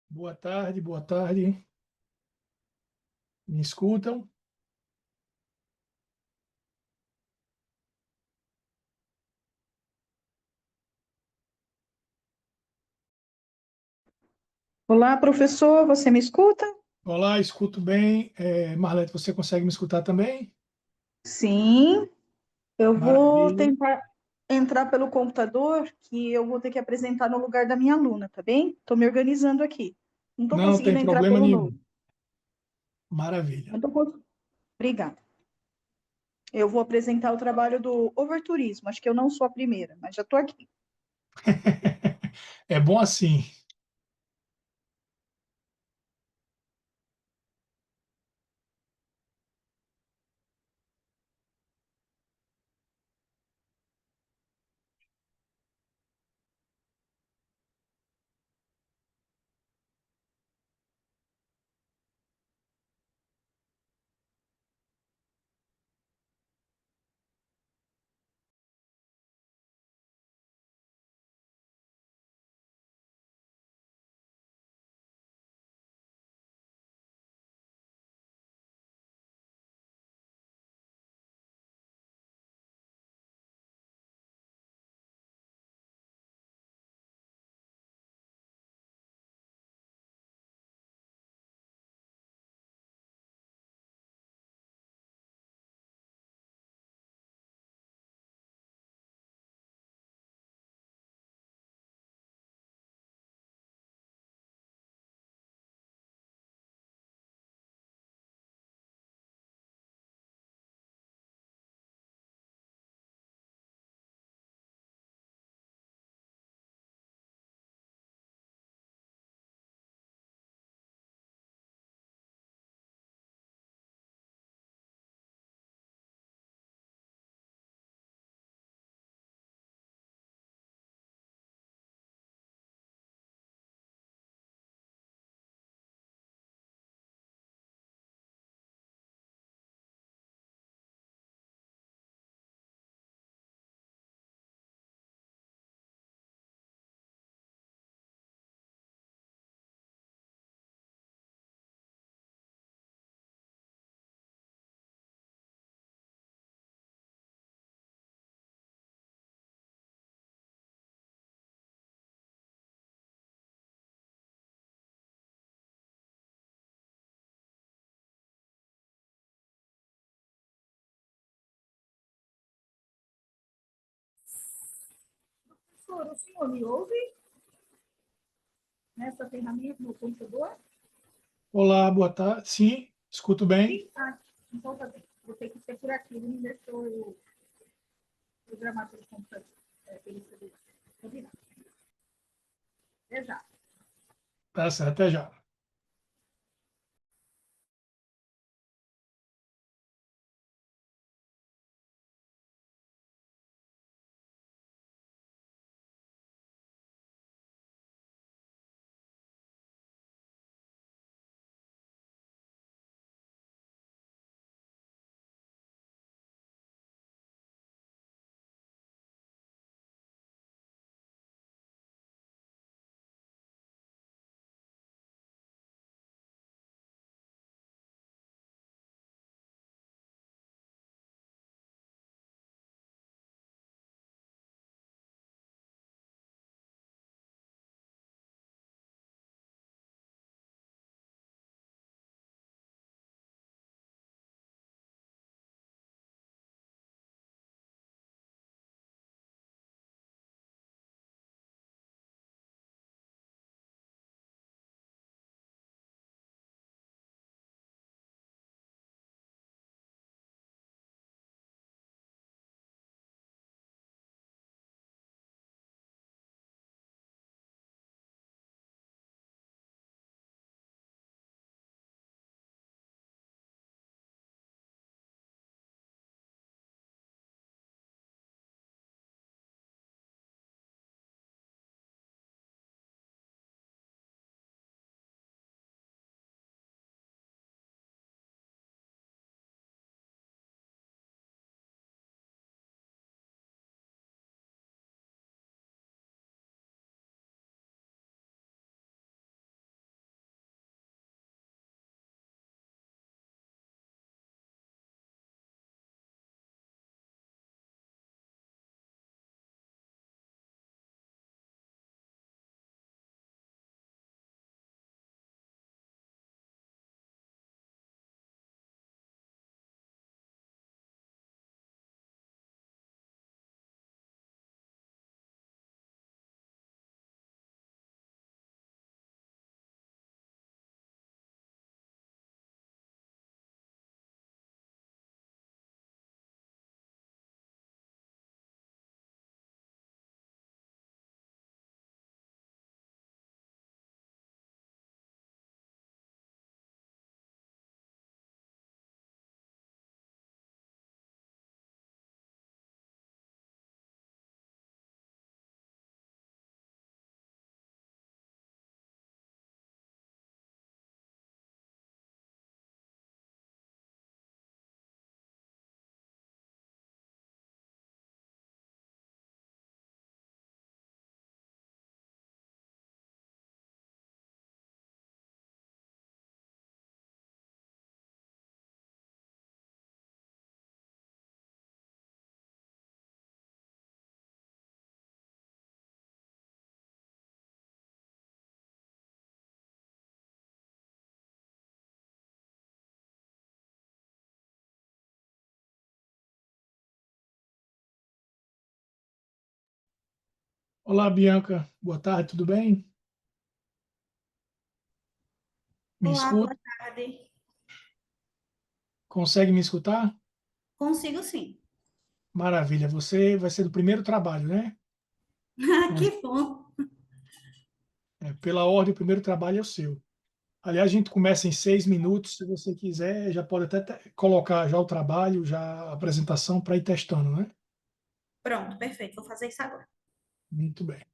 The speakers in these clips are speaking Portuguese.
Boa tarde, boa tarde. Me escutam? Olá, professor, você me escuta? Olá, escuto bem. Marlete, você consegue me escutar também? Sim, eu vou Maravilha. tentar entrar pelo computador, que eu vou ter que apresentar no lugar da minha aluna, tá bem? Estou me organizando aqui. Não estou Não tem conseguindo entrar problema pelo novo. nenhum. Maravilha. Não tô cons- Obrigada. Eu vou apresentar o trabalho do overturismo. Acho que eu não sou a primeira, mas já estou aqui. É bom assim. Professor, o senhor me ouve nessa ferramenta no computador? Olá, boa tarde. Sim, escuto bem. Sim, ah, então tá bem. Vou ter que ser por aqui. Ele me deixou eu programar pelo computador, pelo celular. Combinado. Até já. Tá certo, até já. Olá, Bianca. Boa tarde, tudo bem? Me Olá, escuta? boa tarde. Consegue me escutar? Consigo sim. Maravilha. Você vai ser do primeiro trabalho, né? Então, Que bom. pela ordem, o primeiro trabalho é o seu. Aliás, a gente começa em 6 minutos. Se você quiser, já pode até colocar já o trabalho, já a apresentação para ir testando, né? Pronto, perfeito. Vou fazer isso agora. Muito bem.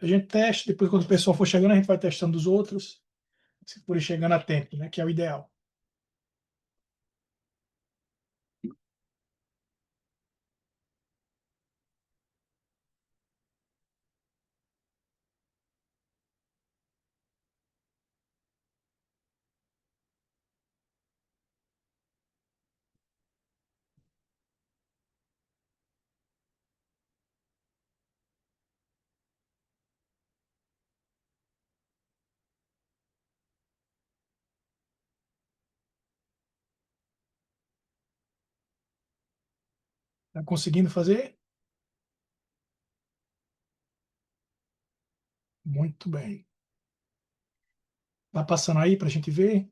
A gente testa, depois, quando o pessoal for chegando, a gente vai testando os outros, se forem chegando a tempo, né? Que é o ideal. Está conseguindo fazer? Muito bem. Tá passando aí para a gente ver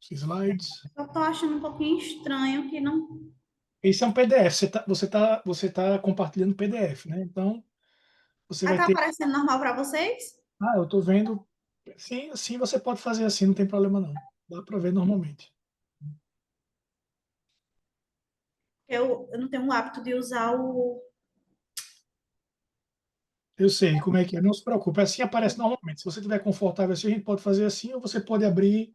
os slides. Eu tô achando um pouquinho estranho que não. Esse é um PDF. Você tá compartilhando PDF, né? Então, você Ah, vai tá ter. aparecendo normal para vocês? Ah, eu estou vendo. Sim, sim, você pode fazer assim, não tem problema não. Dá para ver normalmente. Eu não tenho o hábito de usar o. Eu sei como é que é. Não se preocupe. Assim aparece normalmente. Se você estiver confortável assim, a gente pode fazer assim ou você pode abrir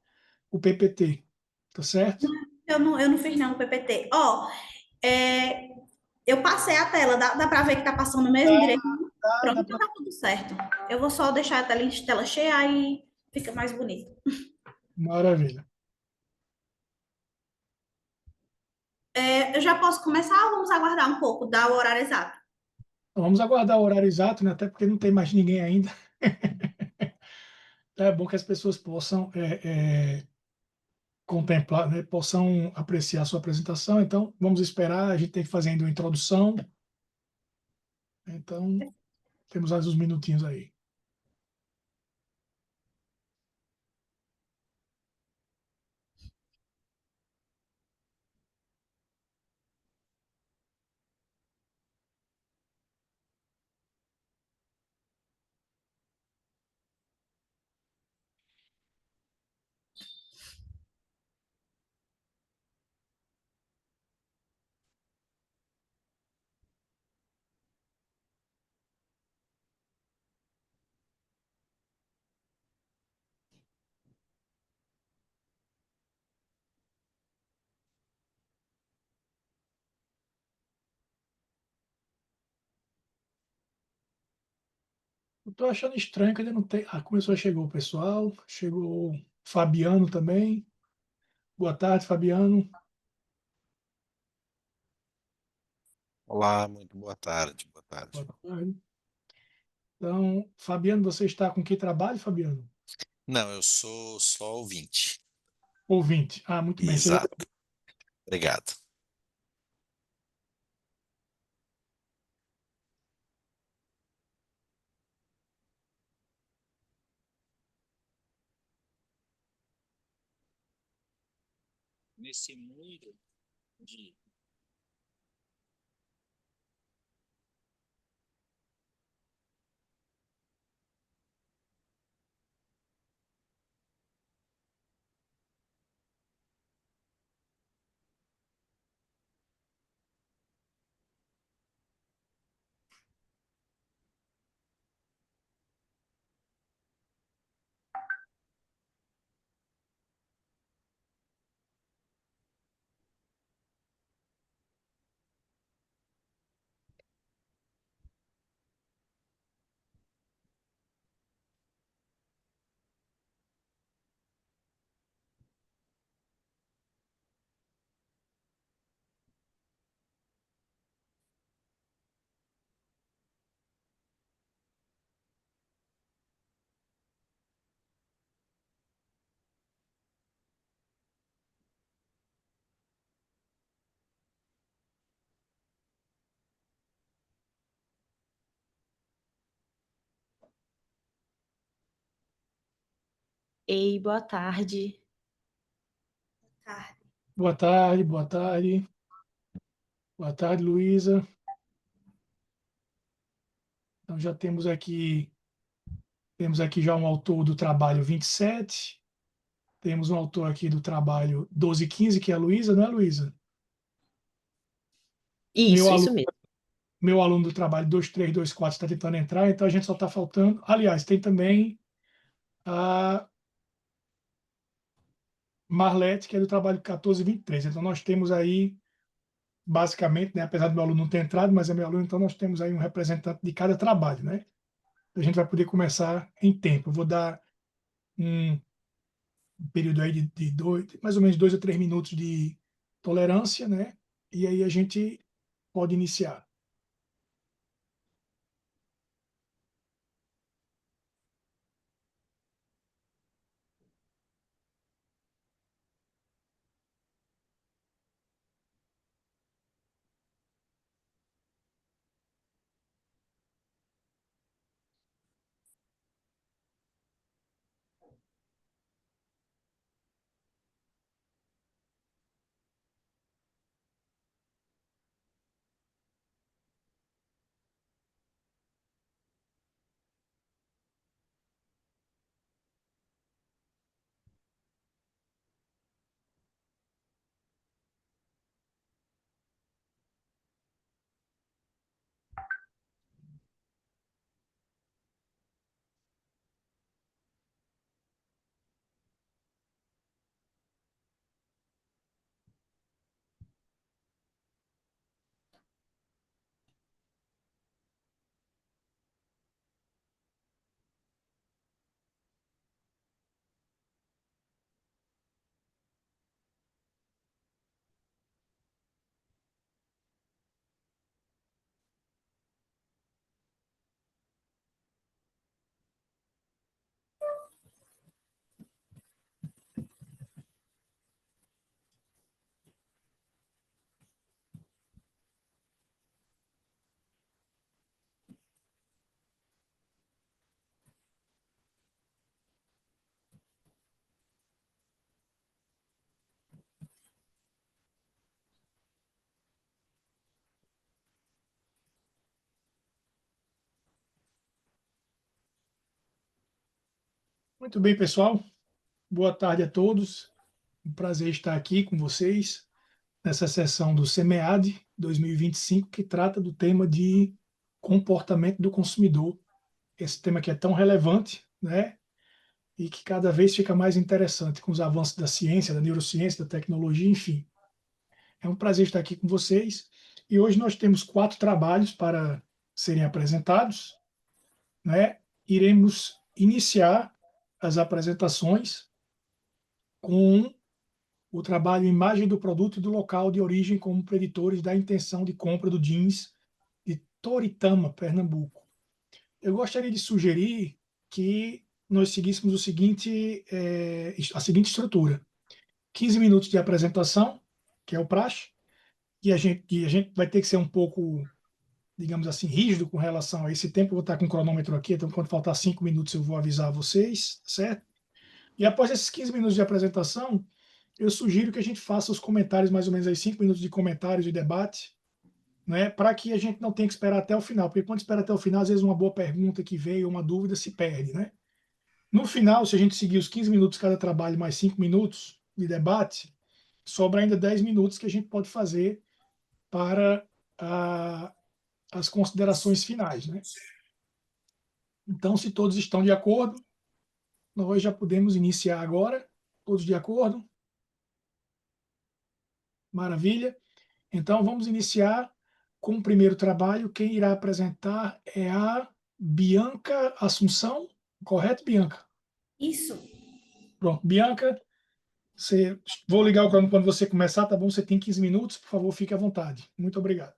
o PPT. Tá certo? Eu não fiz não o PPT. Ó, é, eu passei a tela, dá para ver que tá passando mesmo direito? Pronto, Dá então pra... tá tudo certo. Eu vou só deixar a tela cheia aí fica mais bonito. Maravilha. Eu já posso começar ou vamos aguardar um pouco, dar o horário exato? Então, vamos aguardar o horário exato, né? Até porque não tem mais ninguém ainda. É bom que as pessoas possam contemplar, né? Possam apreciar a sua apresentação. Então, vamos esperar. A gente tem que fazer ainda uma introdução. Então, temos mais uns minutinhos aí. Eu tô achando estranho que ainda não tem. Ah, começou a chegar o pessoal. Chegou o Fabiano também. Boa tarde, Fabiano. Olá, muito boa tarde, boa Boa tarde. tarde. Então, Fabiano, você está com que trabalho, Fabiano? Não, eu sou só ouvinte. Ouvinte. Ah, muito bem. Seja... Exato, obrigado. Nesse mundo de Ei, boa tarde. Tarde. Boa tarde, boa tarde. Boa tarde, Luísa. Então já temos aqui já um autor do trabalho 27. Temos um autor aqui do trabalho 12 e 15, que é a Luísa, não é, Luísa? Meu Isso aluno, mesmo. meu aluno do trabalho 2324 está tentando entrar, então a gente só está faltando. Aliás, tem também a Marlete, que é do trabalho 1423. Então nós temos aí, basicamente, né, apesar do meu aluno não ter entrado, mas é meu aluno, então nós temos aí um representante de cada trabalho, né? A gente vai poder começar em tempo. Eu vou dar um período aí mais ou menos 2 a 3 minutos de tolerância, né? E aí a gente pode iniciar. Muito bem, pessoal. Boa tarde a todos. Um prazer estar aqui com vocês nessa sessão do SEMEAD 2025, que trata do tema de comportamento do consumidor. Esse tema que é tão relevante, né? E que cada vez fica mais interessante com os avanços da ciência, da neurociência, da tecnologia, enfim. É um prazer estar aqui com vocês. E hoje nós temos 4 trabalhos para serem apresentados, né? Iremos iniciar as apresentações com o trabalho Imagem do produto e do local de origem como preditores da intenção de compra do jeans de Toritama, Pernambuco. Eu gostaria de sugerir que nós seguíssemos a seguinte estrutura: 15 minutos de apresentação, que é o praxe, e a gente vai ter que ser um pouco, digamos assim, rígido com relação a esse tempo. Eu vou estar com o cronômetro aqui, então quando faltar 5 minutos eu vou avisar vocês, certo? E após esses 15 minutos de apresentação, eu sugiro que a gente faça os comentários, mais ou menos aí 5 minutos de comentários e debate, né, para que a gente não tenha que esperar até o final, porque quando espera até o final, às vezes uma boa pergunta que veio, uma dúvida se perde, né? No final, se a gente seguir os 15 minutos cada trabalho mais 5 minutos de debate, sobra ainda 10 minutos que a gente pode fazer para as considerações finais, né? Então, se todos estão de acordo, nós já podemos iniciar agora. Todos de acordo? Maravilha. Então, vamos iniciar com o primeiro trabalho. Quem irá apresentar é a Bianca Assunção. Correto, Bianca? Isso. Pronto. Bianca, vou ligar o cronômetro quando você começar, tá bom? Você tem 15 minutos, por favor, fique à vontade. Muito obrigado.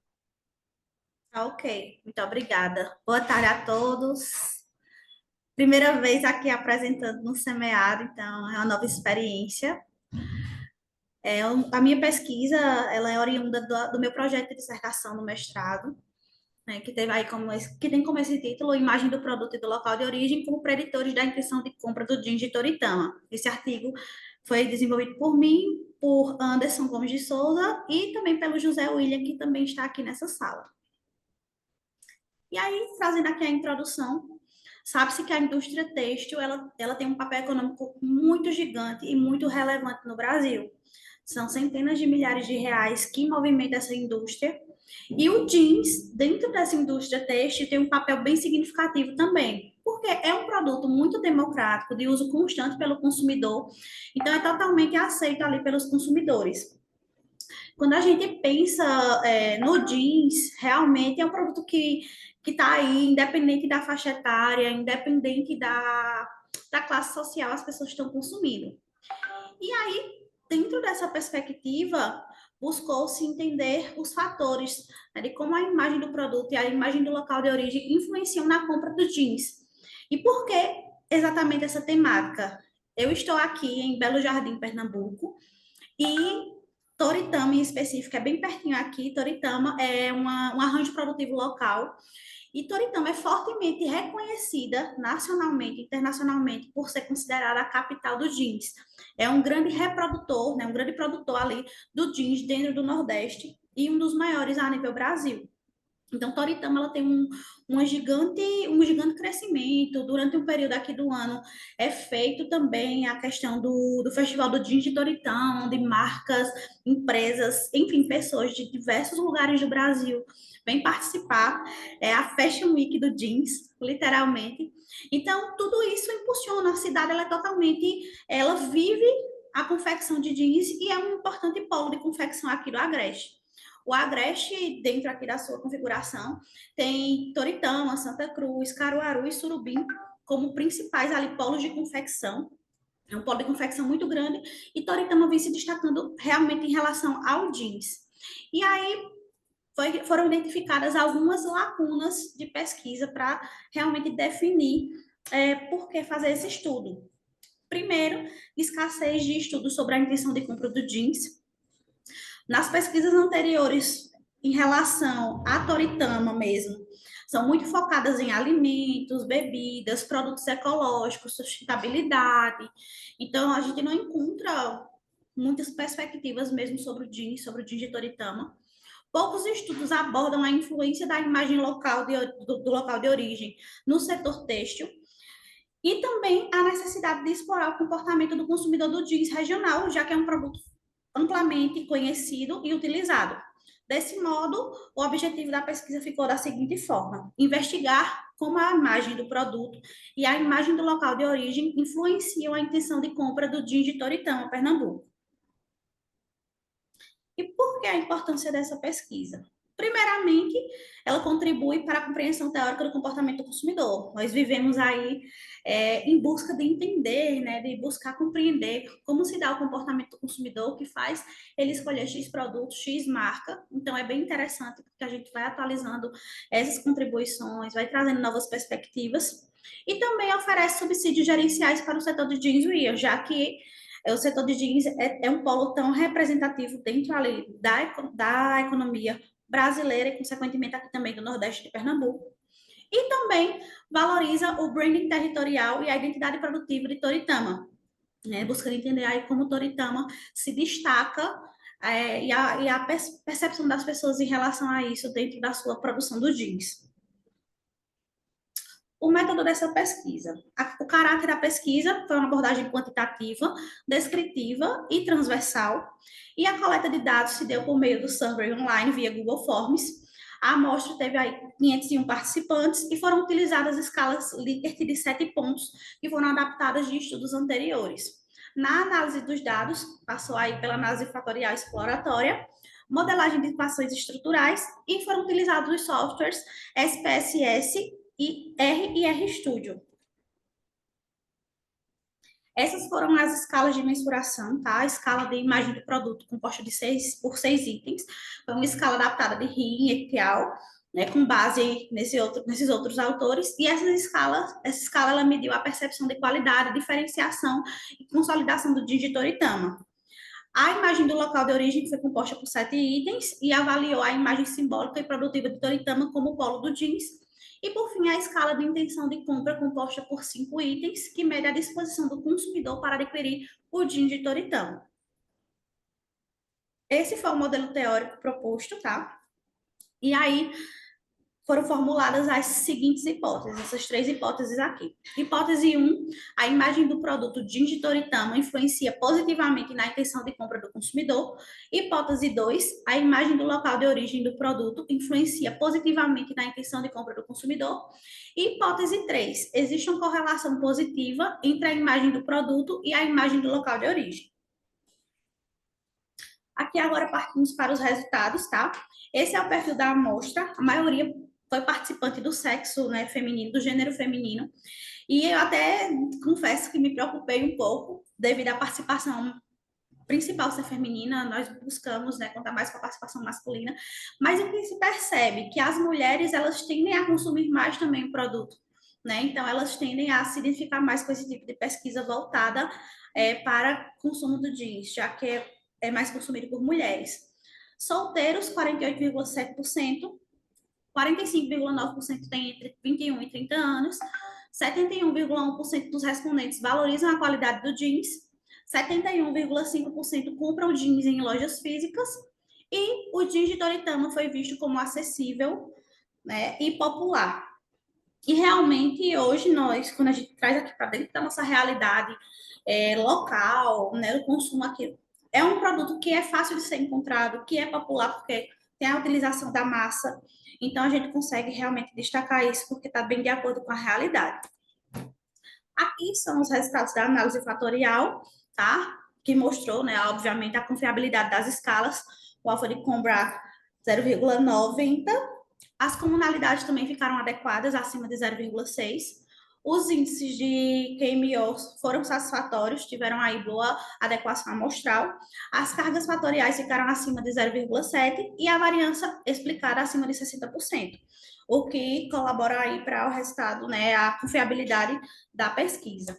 Tá, ok. Muito obrigada. Boa tarde a todos. Primeira vez aqui apresentando no SEMEAD, então é uma nova experiência. A minha pesquisa, ela é oriunda do meu projeto de dissertação no mestrado. né, que teve aí que tem como esse título Imagem do produto e do local de origem como preditores da intenção de compra do jeans de Toritama. Esse artigo foi desenvolvido por mim, por Anderson Gomes de Souza e também pelo José William, que também está aqui nessa sala. E aí, trazendo aqui a introdução, sabe-se que a indústria têxtil ela tem um papel econômico muito gigante e muito relevante no Brasil. São centenas de milhares de reais que movimentam essa indústria. E o jeans, dentro dessa indústria têxtil, tem um papel bem significativo também, porque é um produto muito democrático, de uso constante pelo consumidor, então é totalmente aceito ali pelos consumidores. Quando a gente pensa no jeans, realmente é um produto que está aí, independente da faixa etária, independente da classe social, as pessoas estão consumindo. E aí, dentro dessa perspectiva, buscou-se entender os fatores, né, de como a imagem do produto e a imagem do local de origem influenciam na compra do jeans. E por que exatamente essa temática? Eu estou aqui em Belo Jardim, Pernambuco, e Toritama, em específico, é bem pertinho aqui. Toritama é um arranjo produtivo local. E Toritama é fortemente reconhecida nacionalmente e internacionalmente por ser considerada a capital do jeans. É um grande reprodutor, né, um grande produtor ali do jeans dentro do Nordeste e um dos maiores a nível Brasil. Então, Toritama ela tem um gigante crescimento. Durante um período aqui do ano é feito também a questão do Festival do Jeans de Toritama, onde marcas, empresas, enfim, pessoas de diversos lugares do Brasil vêm participar. É a Fashion Week do jeans, literalmente. Então, tudo isso impulsiona. A cidade ela vive a confecção de jeans e é um importante polo de confecção aqui do Agreste. O Agreste, dentro aqui da sua configuração, tem Toritama, Santa Cruz, Caruaru e Surubim como principais ali polos de confecção. É um polo de confecção muito grande e Toritama vem se destacando realmente em relação ao jeans. E aí foram identificadas algumas lacunas de pesquisa para realmente definir por que fazer esse estudo. Primeiro, escassez de estudos sobre a intenção de compra do jeans. Nas pesquisas anteriores, em relação à Toritama mesmo, são muito focadas em alimentos, bebidas, produtos ecológicos, sustentabilidade. Então, a gente não encontra muitas perspectivas mesmo sobre o jeans de Toritama. Poucos estudos abordam a influência da imagem local do local de origem no setor têxtil e também a necessidade de explorar o comportamento do consumidor do jeans regional, já que é um produto amplamente conhecido e utilizado. Desse modo, o objetivo da pesquisa ficou da seguinte forma: investigar como a imagem do produto e a imagem do local de origem influenciam a intenção de compra do jeans de Toritama, Pernambuco. E por que a importância dessa pesquisa? Primeiramente, ela contribui para a compreensão teórica do comportamento do consumidor. Nós vivemos aí em busca de entender, né, de buscar compreender como se dá o comportamento do consumidor, que faz ele escolher X produto, X marca. Então, é bem interessante, porque a gente vai atualizando essas contribuições, vai trazendo novas perspectivas, e também oferece subsídios gerenciais para o setor de jeans wear, já que o setor de jeans é um polo tão representativo dentro ali da economia brasileira e, consequentemente, aqui também do Nordeste de Pernambuco. E também valoriza o branding territorial e a identidade produtiva de Toritama, né? Buscando entender aí como Toritama se destaca e a percepção das pessoas em relação a isso dentro da sua produção do jeans. O método dessa pesquisa. O caráter da pesquisa foi uma abordagem quantitativa, descritiva e transversal, e a coleta de dados se deu por meio do survey online via Google Forms. A amostra teve aí 501 participantes e foram utilizadas escalas Likert de 7 pontos, que foram adaptadas de estudos anteriores. Na análise dos dados, passou aí pela análise fatorial exploratória, modelagem de equações estruturais e foram utilizados os softwares SPSS e RStudio. Essas foram as escalas de mensuração, tá? A escala de imagem do produto composta de 6 itens. Foi uma escala adaptada de Rin et al., né, com base nesses outros autores. E essa escala ela mediu a percepção de qualidade, diferenciação e consolidação do jeans de Toritama. A imagem do local de origem foi composta por 7 itens e avaliou a imagem simbólica e produtiva de Toritama como polo do jeans. E, por fim, a escala de intenção de compra composta por 5 itens, que mede a disposição do consumidor para adquirir o jeans de Toritama. Esse foi o modelo teórico proposto, tá? E aí, foram formuladas as seguintes hipóteses, essas 3 hipóteses aqui. Hipótese 1, a imagem do produto jeans de Toritama influencia positivamente na intenção de compra do consumidor. Hipótese 2, a imagem do local de origem do produto influencia positivamente na intenção de compra do consumidor. E hipótese 3, existe uma correlação positiva entre a imagem do produto e a imagem do local de origem. Aqui agora partimos para os resultados, tá? Esse é o perfil da amostra, a maioria foi participante do sexo, né, feminino, do gênero feminino, e eu até confesso que me preocupei um pouco devido à participação principal ser feminina, nós buscamos, né, contar mais com a participação masculina, mas o que se percebe que as mulheres, elas tendem a consumir mais também o produto, né, então elas tendem a se identificar mais com esse tipo de pesquisa voltada para consumo do jeans, já que é mais consumido por mulheres. Solteiros, 48,7%, 45,9% tem entre 21 e 30 anos, 71,1% dos respondentes valorizam a qualidade do jeans, 71,5% compram jeans em lojas físicas, e o jeans de Toritama foi visto como acessível, né, e popular. E realmente hoje nós, quando a gente traz aqui para dentro da nossa realidade local, né, o consumo aqui, é um produto que é fácil de ser encontrado, que é popular porque tem a utilização da massa, então a gente consegue realmente destacar isso porque está bem de acordo com a realidade. Aqui são os resultados da análise fatorial, tá? Que mostrou, né, obviamente, a confiabilidade das escalas, o alfa de Combra 0,90. As comunalidades também ficaram adequadas, acima de 0,6. Os índices de QMO foram satisfatórios, tiveram aí boa adequação amostral. As cargas fatoriais ficaram acima de 0,7 e a variância explicada acima de 60%, o que colabora aí para o resultado, né, a confiabilidade da pesquisa.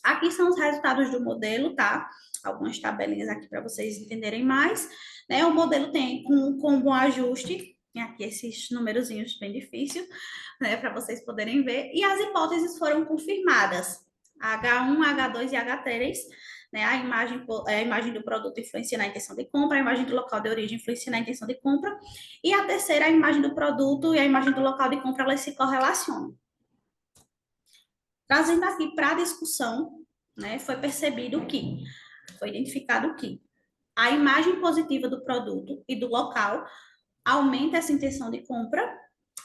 Aqui são os resultados do modelo, tá? Algumas tabelinhas aqui para vocês entenderem mais. Né? O modelo tem com bom ajuste, tem aqui esses numerozinhos bem difíceis, né, para vocês poderem ver. E as hipóteses foram confirmadas, H1, H2 e H3. Né? A imagem do produto influencia na intenção de compra, a imagem do local de origem influencia na intenção de compra, e a terceira, a imagem do produto e a imagem do local de compra, elas se correlacionam. Trazendo aqui para a discussão, né, foi identificado que a imagem positiva do produto e do local aumenta essa intenção de compra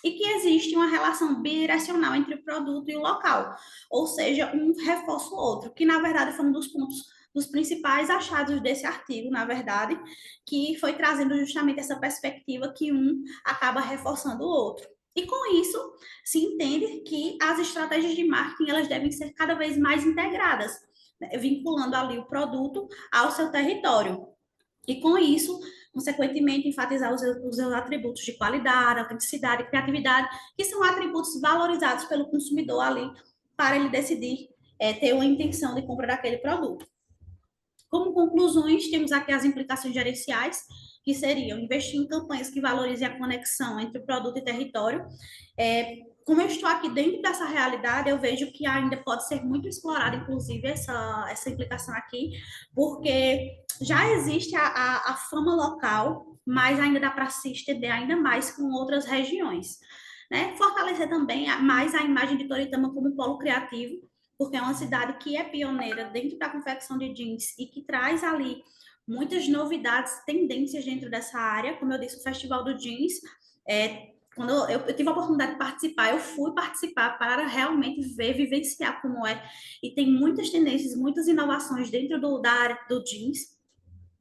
e que existe uma relação bidirecional entre o produto e o local, ou seja, um reforça o outro, que na verdade foi um dos pontos dos principais achados desse artigo, na verdade, que foi trazendo justamente essa perspectiva que um acaba reforçando o outro. E com isso, se entende que as estratégias de marketing elas devem ser cada vez mais integradas, né, vinculando ali o produto ao seu território. E com isso, consequentemente, enfatizar os seus atributos de qualidade, autenticidade e criatividade, que são atributos valorizados pelo consumidor ali para ele decidir ter uma intenção de compra daquele produto. Como conclusões, temos aqui as implicações gerenciais, que seriam investir em campanhas que valorizem a conexão entre o produto e território. Como eu estou aqui dentro dessa realidade, eu vejo que ainda pode ser muito explorada, inclusive, essa implicação aqui, porque já existe a fama local, mas ainda dá para se estender ainda mais com outras regiões. Né? Fortalecer também mais a imagem de Toritama como polo criativo, porque é uma cidade que é pioneira dentro da confecção de jeans e que traz ali muitas novidades, tendências dentro dessa área. Como eu disse, o Festival do Jeans, quando eu tive a oportunidade de participar, eu fui participar para realmente ver, vivenciar como é. E tem muitas tendências, muitas inovações dentro da área do jeans.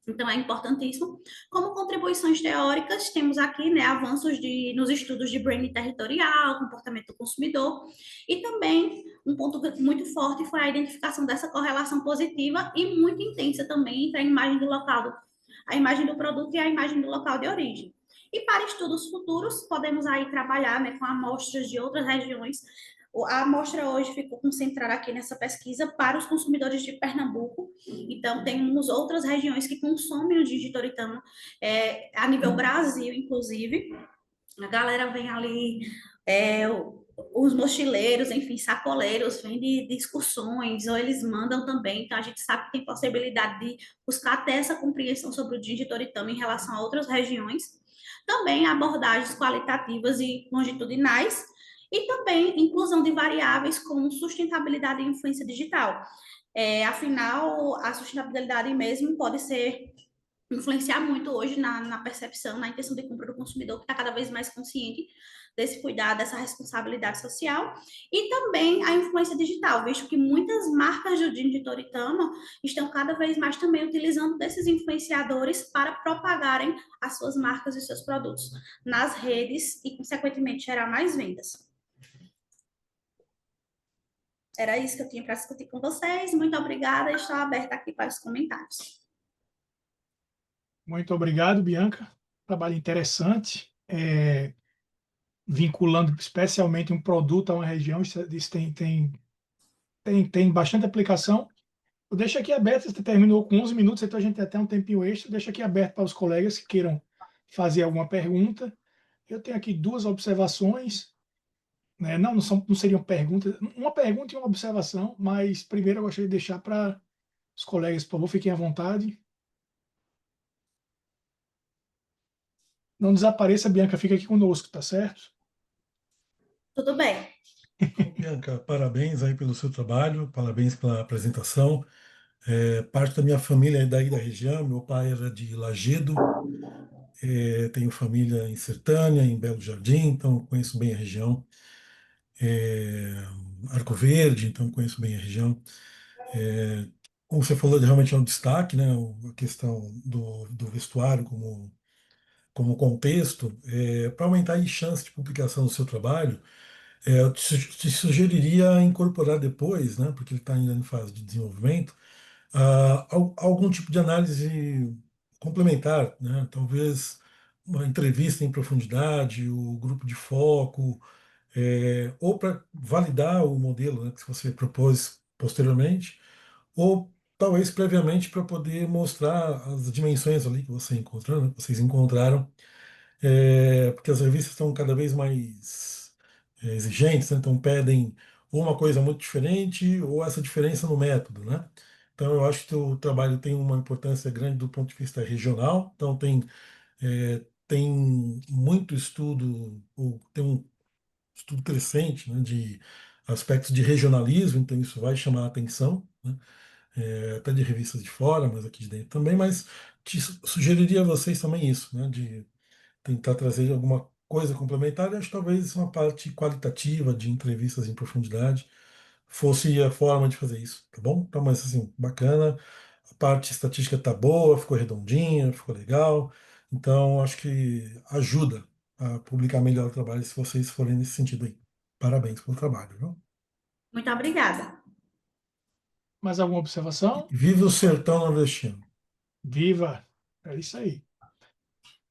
Então, é importantíssimo. Como contribuições teóricas, temos aqui, né, avanços nos estudos de branding territorial, comportamento do consumidor, e também um ponto muito forte foi a identificação dessa correlação positiva e muito intensa também entre a imagem do local, a imagem do produto e a imagem do local de origem. E para estudos futuros, podemos aí trabalhar, né, com amostras de outras regiões, A amostra hoje ficou concentrada aqui nessa pesquisa para os consumidores de Pernambuco. Então, temos outras regiões que consomem o gin de Toritama, a nível Brasil, inclusive. A galera vem ali, os mochileiros, enfim, sacoleiros, vêm de excursões, ou eles mandam também. Então, a gente sabe que tem possibilidade de buscar até essa compreensão sobre o gin de Toritama em relação a outras regiões. Também abordagens qualitativas e longitudinais, e também inclusão de variáveis como sustentabilidade e influência digital. Afinal, a sustentabilidade mesmo pode ser influenciar muito hoje na percepção, na intenção de compra do consumidor, que está cada vez mais consciente desse cuidado, dessa responsabilidade social, e também a influência digital, visto que muitas marcas de gin de Toritama estão cada vez mais também utilizando desses influenciadores para propagarem as suas marcas e seus produtos nas redes e, consequentemente, gerar mais vendas. Era isso que eu tinha para discutir com vocês. Muito obrigada. Estou aberta aqui para os comentários. Muito obrigado, Bianca. Trabalho interessante, vinculando especialmente um produto a uma região. Isso tem bastante aplicação. Eu deixo aqui aberto, você terminou com 11 minutos, então a gente tem até um tempinho extra. Deixo aqui aberto para os colegas que queiram fazer alguma pergunta. Eu tenho aqui duas observações, né? Não seriam perguntas, uma pergunta e uma observação, mas primeiro eu gostaria de deixar para os colegas, por favor, fiquem à vontade. Não desapareça, Bianca, fica aqui conosco, tá certo? Tudo bem. Bianca, parabéns aí pelo seu trabalho, parabéns pela apresentação. Parte da minha família é daí da região, meu pai era de Lagedo, tenho família em Sertânia, em Belo Jardim, então conheço bem a região. Arco Verde, então conheço bem a região. Como você falou, realmente é um destaque, né? A questão do vestuário como contexto, para aumentar a chance de publicação do seu trabalho. Eu te sugeriria incorporar depois, né, porque ele está ainda em fase de desenvolvimento, algum tipo de análise complementar, né, talvez uma entrevista em profundidade, o grupo de foco, ou para validar o modelo, né, que você propôs posteriormente, ou talvez previamente para poder mostrar as dimensões ali que você encontrou, né, que vocês encontraram, porque as revistas estão cada vez mais exigentes, né? Então pedem ou uma coisa muito diferente ou essa diferença no método, né? Então eu acho que o trabalho tem uma importância grande do ponto de vista regional, então tem muito estudo, ou tem um estudo crescente, né, de aspectos de regionalismo, então isso vai chamar a atenção, né? Até de revistas de fora, mas aqui de dentro também, mas sugeriria a vocês também isso, né, de tentar trazer alguma coisa complementar, e acho que talvez uma parte qualitativa de entrevistas em profundidade fosse a forma de fazer isso, tá bom? Então, mas assim, bacana, a parte estatística tá boa, ficou redondinha, ficou legal, então acho que ajuda a publicar melhor o trabalho se vocês forem nesse sentido aí. Parabéns pelo trabalho, viu? Muito obrigada. Mais alguma observação? Viva o sertão nordestino. Viva! É isso aí.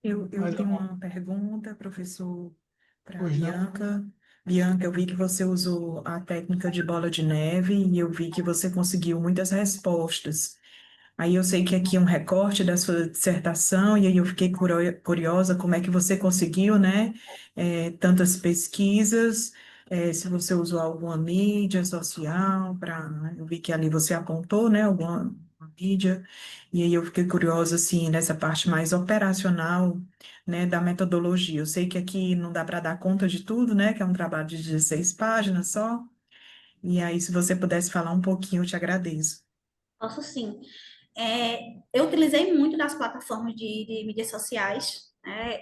Eu Mais tenho alguma? uma pergunta, professor, para a Pois não? Bianca. Bianca, eu vi que você usou a técnica de bola de neve e eu vi que você conseguiu muitas respostas. Aí eu sei que aqui é um recorte da sua dissertação e aí eu fiquei curiosa como é que você conseguiu, né, tantas pesquisas, se você usou alguma mídia social eu vi que ali você apontou, né, alguma mídia, e aí eu fiquei curiosa, assim, nessa parte mais operacional, né, da metodologia. Eu sei que aqui não dá para dar conta de tudo, né, que é um trabalho de 16 páginas só, e aí se você pudesse falar um pouquinho, eu te agradeço. Posso sim. Eu utilizei muito das plataformas de mídias sociais.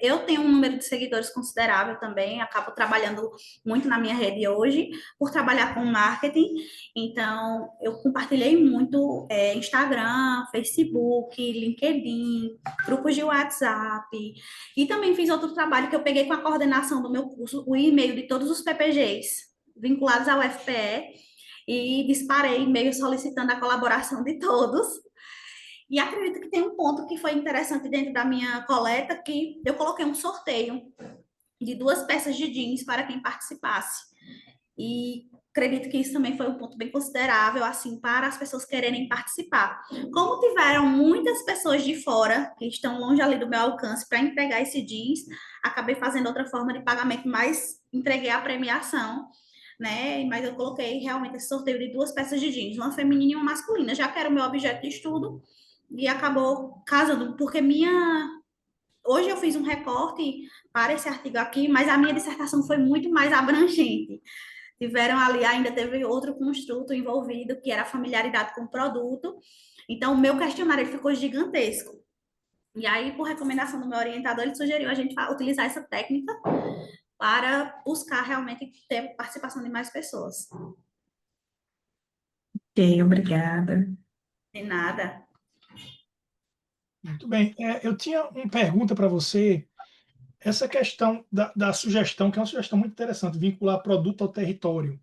Eu tenho um número de seguidores considerável também, acabo trabalhando muito na minha rede hoje, por trabalhar com marketing. Então, eu compartilhei muito Instagram, Facebook, LinkedIn, grupos de WhatsApp. E também fiz outro trabalho que eu peguei com a coordenação do meu curso, o e-mail de todos os PPGs vinculados ao FPE, e disparei e-mail solicitando a colaboração de todos. E acredito que tem um ponto que foi interessante dentro da minha coleta, que eu coloquei um sorteio de 2 peças de jeans para quem participasse. E acredito que isso também foi um ponto bem considerável, assim, para as pessoas quererem participar. Como tiveram muitas pessoas de fora, que estão longe ali do meu alcance, para entregar esse jeans, acabei fazendo outra forma de pagamento, mas entreguei a premiação, né? Mas eu coloquei realmente esse sorteio de 2 peças de jeans, uma feminina e uma masculina, já que era o meu objeto de estudo, e acabou casando, porque hoje eu fiz um recorte para esse artigo aqui, mas a minha dissertação foi muito mais abrangente. Tiveram ali, ainda teve outro construto envolvido, que era a familiaridade com o produto. Então, o meu questionário ele ficou gigantesco. E aí, por recomendação do meu orientador, ele sugeriu a gente utilizar essa técnica para buscar realmente ter participação de mais pessoas. Ok, obrigada. De nada. Muito bem. Eu tinha uma pergunta para você. Essa questão da sugestão, que é uma sugestão muito interessante, vincular produto ao território.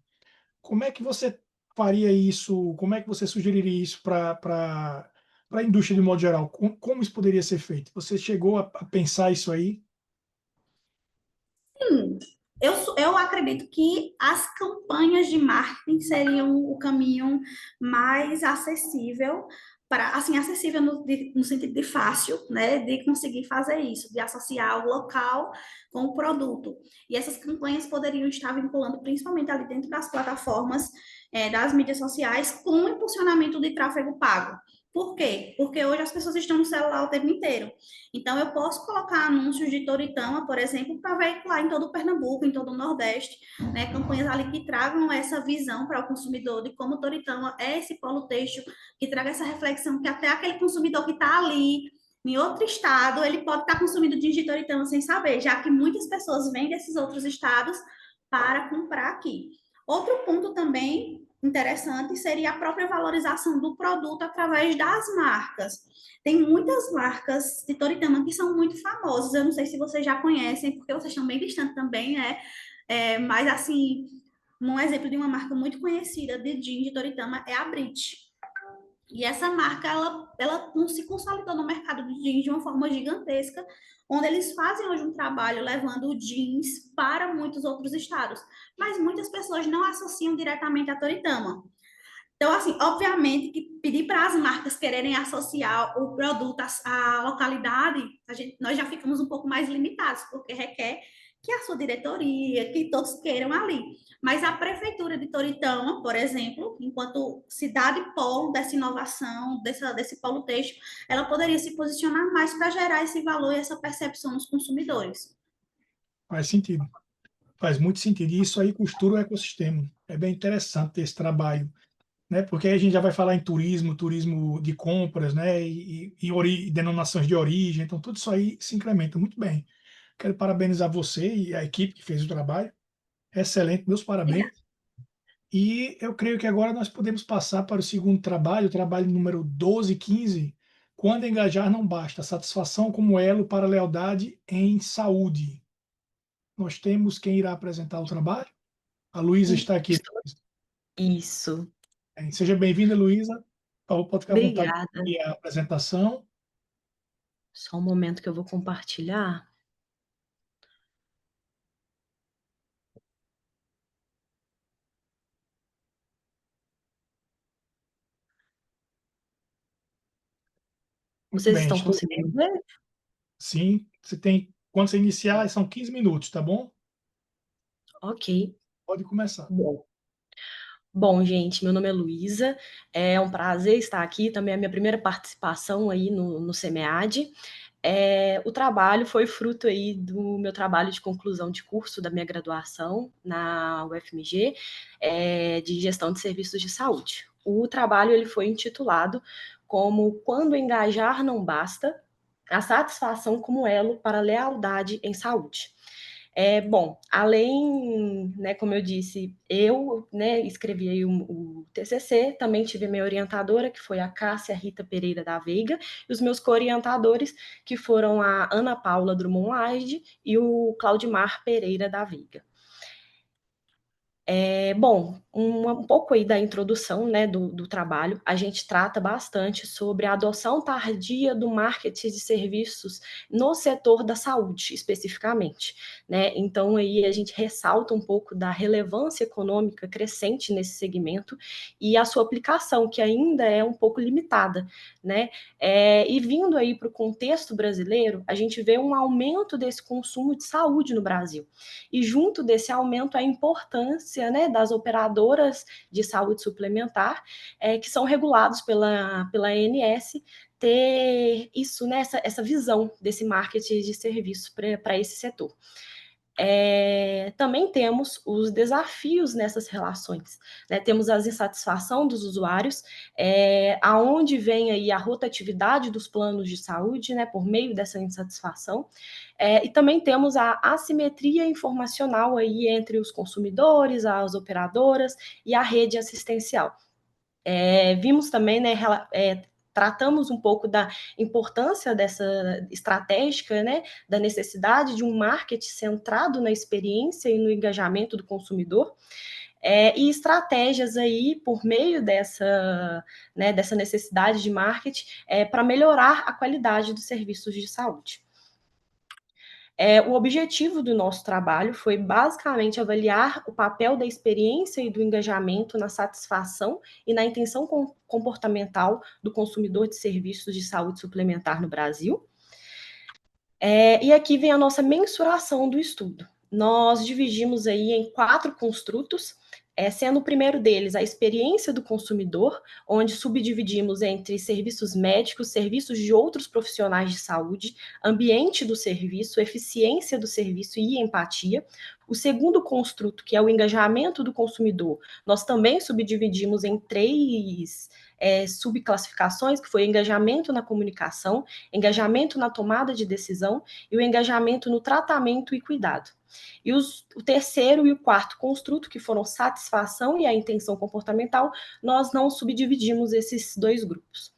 Como é que você faria isso? Como é que você sugeriria isso para a indústria de modo geral? Como isso poderia ser feito? Você chegou a pensar isso aí? Eu acredito que as campanhas de marketing seriam o caminho mais acessível para, assim, acessível no sentido de fácil, né, de conseguir fazer isso, de associar o local com o produto. E essas campanhas poderiam estar vinculando principalmente ali dentro das plataformas, das mídias sociais, com o impulsionamento de tráfego pago. Por quê? Porque hoje as pessoas estão no celular o tempo inteiro. Então, eu posso colocar anúncios de Toritama, por exemplo, para veicular em todo o Pernambuco, em todo o Nordeste, né? Campanhas ali que tragam essa visão para o consumidor de como Toritama é esse polo têxtil, que traga essa reflexão que até aquele consumidor que está ali em outro estado, ele pode estar consumindo jeans de Toritama sem saber, já que muitas pessoas vêm desses outros estados para comprar aqui. Outro ponto também interessante seria a própria valorização do produto através das marcas. Tem muitas marcas de Toritama que são muito famosas. Eu não sei se vocês já conhecem, porque vocês estão bem distantes também, né? Mas, assim, um exemplo de uma marca muito conhecida de jeans de Toritama é a Brit. E essa marca, ela se consolidou no mercado de jeans de uma forma gigantesca, onde eles fazem hoje um trabalho levando o jeans para muitos outros estados. Mas muitas pessoas não associam diretamente a Toritama. Então, assim, obviamente que pedir para as marcas quererem associar o produto à localidade, nós já ficamos um pouco mais limitados, porque requer que a sua diretoria, que todos queiram ali. Mas a Prefeitura de Toritama, por exemplo, enquanto cidade polo dessa inovação, desse polo têxtil, ela poderia se posicionar mais para gerar esse valor e essa percepção nos consumidores. Faz sentido. Faz muito sentido. E isso aí costura o ecossistema. É bem interessante esse trabalho, né? Porque aí a gente já vai falar em turismo, turismo de compras, né? E denominações de origem. Então, tudo isso aí se incrementa muito bem. Quero parabenizar você e a equipe que fez o trabalho. Excelente, meus parabéns. E eu creio que agora nós podemos passar para o segundo trabalho, o trabalho número 12 e 15. Quando engajar não basta, satisfação como elo para a lealdade em saúde. Nós temos quem irá apresentar o trabalho. A Luísa está aqui. Isso. Seja bem-vinda, Luísa. Por favor, pode ficar à vontade Obrigada. aqui a apresentação. Só um momento que eu vou compartilhar. Muito Vocês bem, estão estou. conseguindo ver? Sim, você tem. Quando você iniciar, são 15 minutos, tá bom? Ok. Pode começar. Bom, gente, meu nome é Luísa. É um prazer estar aqui. Também é a minha primeira participação aí no SEMEAD. O trabalho foi fruto aí do meu trabalho de conclusão de curso da minha graduação na UFMG, de gestão de serviços de saúde. O trabalho ele foi intitulado como Quando engajar não basta, a satisfação como elo para a lealdade em saúde. Bom, além, né, como eu disse, eu, né, escrevi aí o TCC, também tive minha orientadora, que foi a Cássia Rita Pereira da Veiga, e os meus co-orientadores, que foram a Ana Paula Drummond Laide e o Claudimar Pereira da Veiga. Bom, um pouco aí da introdução, né, do trabalho, a gente trata bastante sobre a adoção tardia do marketing de serviços no setor da saúde, especificamente, né? Então, aí a gente ressalta um pouco da relevância econômica crescente nesse segmento e a sua aplicação, que ainda é um pouco limitada, né? E vindo aí para o contexto brasileiro, a gente vê um aumento desse consumo de saúde no Brasil. E junto desse aumento, a importância, né, das operadoras de saúde suplementar, que são regulados pela ANS, ter isso, né, essa visão desse marketing de serviço para esse setor. Também temos os desafios nessas relações, né? Temos a insatisfação dos usuários, aonde vem aí a rotatividade dos planos de saúde, né, por meio dessa insatisfação, e também temos a assimetria informacional aí entre os consumidores, as operadoras e a rede assistencial. Vimos também, né, tratamos um pouco da importância dessa estratégica, né, da necessidade de um marketing centrado na experiência e no engajamento do consumidor, e estratégias aí por meio dessa necessidade de marketing para melhorar a qualidade dos serviços de saúde. O objetivo do nosso trabalho foi basicamente avaliar o papel da experiência e do engajamento na satisfação e na intenção comportamental do consumidor de serviços de saúde suplementar no Brasil. E aqui vem a nossa mensuração do estudo. Nós dividimos aí em 4 construtos, sendo o primeiro deles a experiência do consumidor, onde subdividimos entre serviços médicos, serviços de outros profissionais de saúde, ambiente do serviço, eficiência do serviço e empatia. O segundo construto, que é o engajamento do consumidor, nós também subdividimos em 3 subclassificações, que foi engajamento na comunicação, engajamento na tomada de decisão e o engajamento no tratamento e cuidado. E o terceiro e o quarto construto, que foram satisfação e a intenção comportamental, nós não subdividimos esses 2 grupos.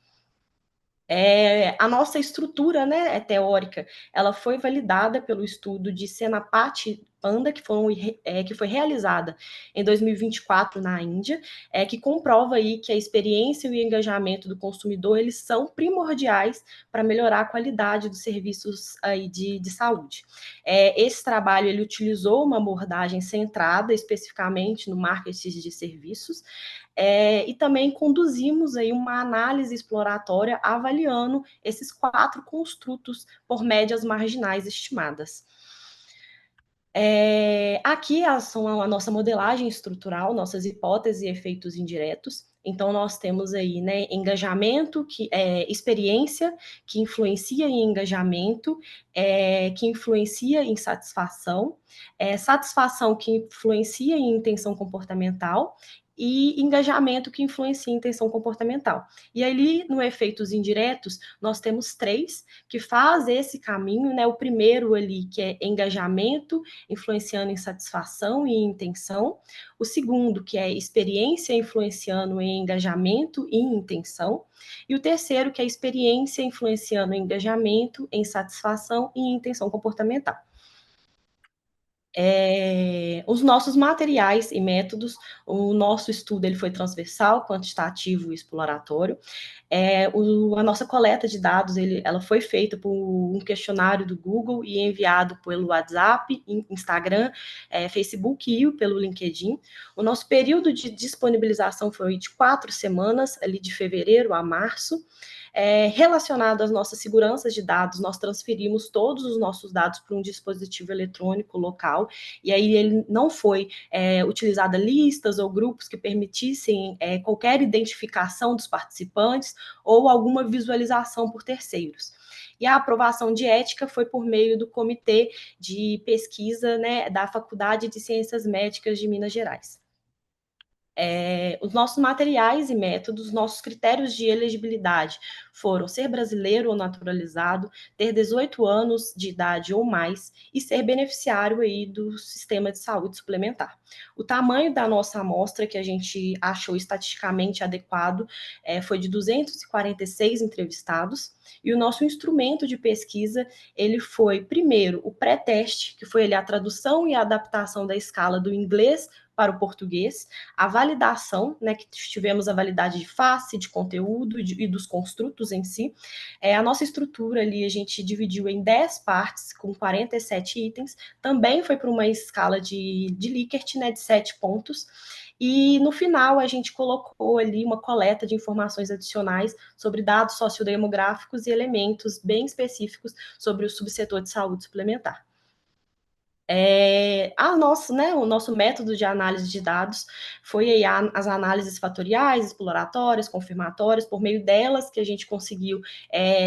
A nossa estrutura, né, teórica, ela foi validada pelo estudo de Senapati Panda, que foi realizada em 2024 na Índia, que comprova aí que a experiência e o engajamento do consumidor, eles são primordiais para melhorar a qualidade dos serviços aí de saúde. Esse trabalho, ele utilizou uma abordagem centrada especificamente no marketing de serviços, e também conduzimos aí uma análise exploratória avaliando esses 4 construtos por médias marginais estimadas. Aqui são a nossa modelagem estrutural, nossas hipóteses e efeitos indiretos. Então, nós temos aí, né, engajamento, experiência, que influencia em engajamento, que influencia em satisfação, satisfação que influencia em intenção comportamental, e engajamento que influencia em intenção comportamental. E ali, no efeitos indiretos, nós temos 3 que fazem esse caminho, né? O primeiro ali, que é engajamento, influenciando em satisfação e intenção. O segundo, que é experiência, influenciando em engajamento e intenção. E o terceiro, que é experiência, influenciando em engajamento, em satisfação e em intenção comportamental. Os nossos materiais e métodos, o nosso estudo ele foi transversal, quantitativo e exploratório. A nossa coleta de dados, ela foi feita por um questionário do Google e enviado pelo WhatsApp, Instagram, Facebook e pelo LinkedIn. O nosso período de disponibilização foi de 4 semanas, ali de fevereiro a março. Relacionado às nossas seguranças de dados, nós transferimos todos os nossos dados para um dispositivo eletrônico local, e aí ele não foi utilizada listas ou grupos que permitissem qualquer identificação dos participantes ou alguma visualização por terceiros. E a aprovação de ética foi por meio do Comitê de Pesquisa, né, da Faculdade de Ciências Médicas de Minas Gerais. Os nossos materiais e métodos, nossos critérios de elegibilidade foram ser brasileiro ou naturalizado, ter 18 anos de idade ou mais e ser beneficiário aí do sistema de saúde suplementar. O tamanho da nossa amostra, que a gente achou estatisticamente adequado, foi de 246 entrevistados, e o nosso instrumento de pesquisa, ele foi, primeiro, o pré-teste, que foi a tradução e a adaptação da escala do inglês para o português, a validação, né, que tivemos a validade de face, de conteúdo e dos construtos em si. A nossa estrutura ali a gente dividiu em 10 partes, com 47 itens, também foi para uma escala de Likert, né, de 7 pontos, e no final a gente colocou ali uma coleta de informações adicionais sobre dados sociodemográficos e elementos bem específicos sobre o subsetor de saúde suplementar. O nosso método de análise de dados foi aí as análises fatoriais, exploratórias, confirmatórias, por meio delas que a gente conseguiu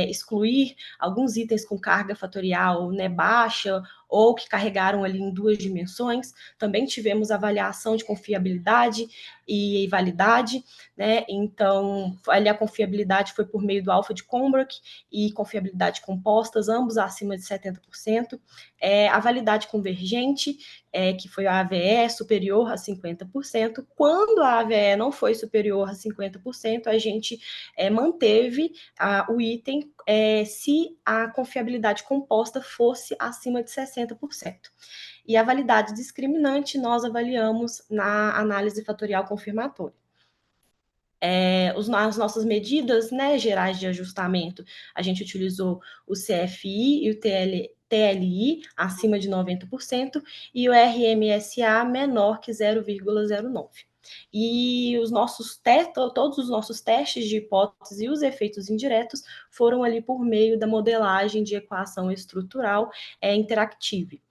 excluir alguns itens com carga fatorial, né, baixa, ou que carregaram ali em 2 dimensões. Também tivemos avaliação de confiabilidade e validade, né? Então, ali a confiabilidade foi por meio do alfa de Combrook e confiabilidade compostas, ambos acima de 70%. A validade convergente, que foi a AVE superior a 50%. Quando a AVE não foi superior a 50%, a gente manteve o item se a confiabilidade composta fosse acima de 60%. E a validade discriminante nós avaliamos na análise fatorial confirmatória. As nossas medidas, né, gerais de ajustamento, a gente utilizou o CFI e o TLI acima de 90% e o RMSA menor que 0,09. E todos os nossos testes de hipótese e os efeitos indiretos foram ali por meio da modelagem de equação estrutural interactive.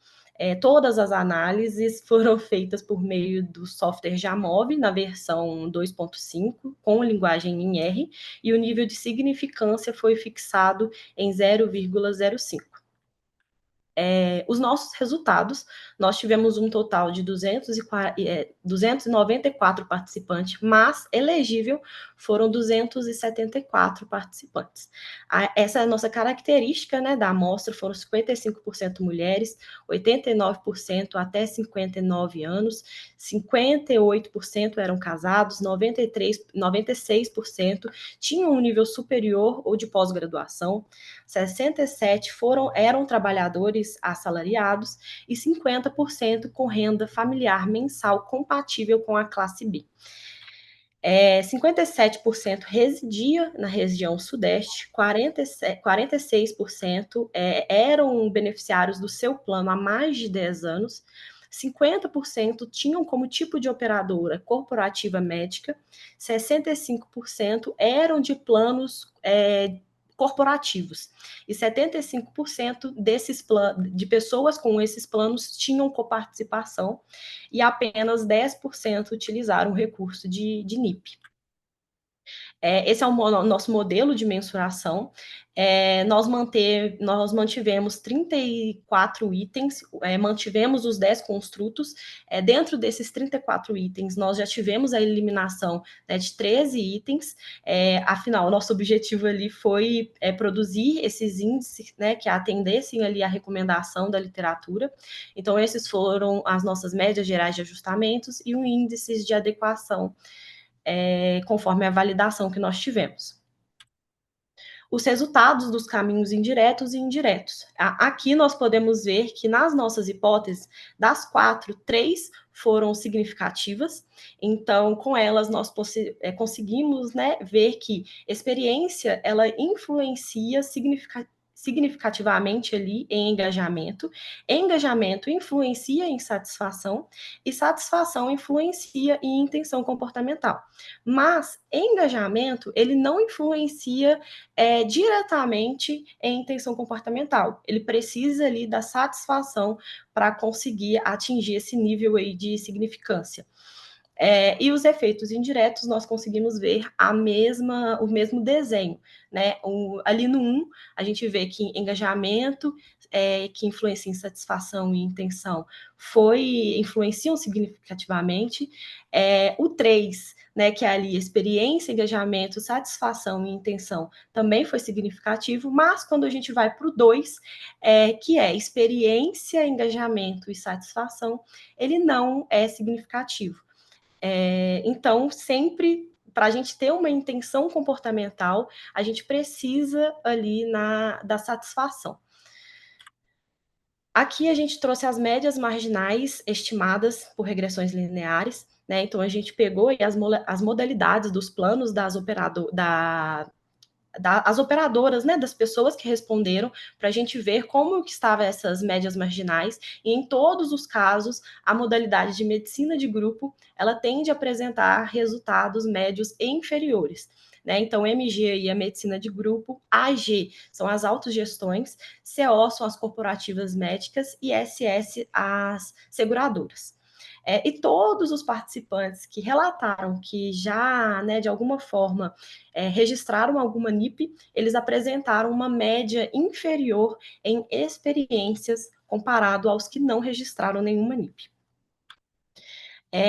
Todas as análises foram feitas por meio do software Jamov, na versão 2.5, com linguagem em R, e o nível de significância foi fixado em 0,05. Os nossos resultados, nós tivemos um total de 294 participantes, mas elegível foram 274 participantes. Essa é a nossa característica, né, da amostra, foram 55% mulheres, 89% até 59 anos, 58% eram casados, 96% tinham um nível superior ou de pós-graduação, 67% eram trabalhadores assalariados e 50% com renda familiar mensal compatível com a classe B. 57% residia na região sudeste, 46% eram beneficiários do seu plano há mais de 10 anos, 50% tinham como tipo de operadora corporativa médica, 65% eram de planos corporativos. E 75% de pessoas com esses planos tinham coparticipação e apenas 10% utilizaram o recurso de NIP. Esse é o nosso modelo de mensuração. Nós mantivemos 34 itens, mantivemos os 10 construtos. Dentro desses 34 itens, nós já tivemos a eliminação, né, de 13 itens. Afinal, o nosso objetivo ali foi produzir esses índices, né, que atendessem ali a recomendação da literatura. Então, esses foram as nossas médias gerais de ajustamentos e os índices de adequação, conforme a validação que nós tivemos. Os resultados dos caminhos indiretos e indiretos. Aqui nós podemos ver que nas nossas hipóteses, das 4, 3 foram significativas. Então, com elas, nós conseguimos, né, ver que experiência, ela influencia significativamente ali em engajamento influencia em satisfação e satisfação influencia em intenção comportamental. Mas engajamento, ele não influencia diretamente em intenção comportamental. Ele precisa ali da satisfação para conseguir atingir esse nível aí de significância. E os efeitos indiretos, nós conseguimos ver o mesmo desenho, né? Ali no 1, a gente vê que engajamento, que influencia em satisfação e intenção, influenciam significativamente. O 3, né, que é ali experiência, engajamento, satisfação e intenção, também foi significativo, mas quando a gente vai para o 2, que é experiência, engajamento e satisfação, ele não é significativo. Então, sempre, para a gente ter uma intenção comportamental, a gente precisa ali da satisfação. Aqui a gente trouxe as médias marginais estimadas por regressões lineares, né? Então a gente pegou aí as modalidades dos planos as operadoras, né, das pessoas que responderam, para a gente ver como que estavam essas médias marginais, e em todos os casos, a modalidade de medicina de grupo, ela tende a apresentar resultados médios inferiores. Né? Então, MG aí é a medicina de grupo, AG são as autogestões, CO são as corporativas médicas e SS as seguradoras. E todos os participantes que relataram que já, né, de alguma forma, registraram alguma NIP, eles apresentaram uma média inferior em experiências comparado aos que não registraram nenhuma NIP.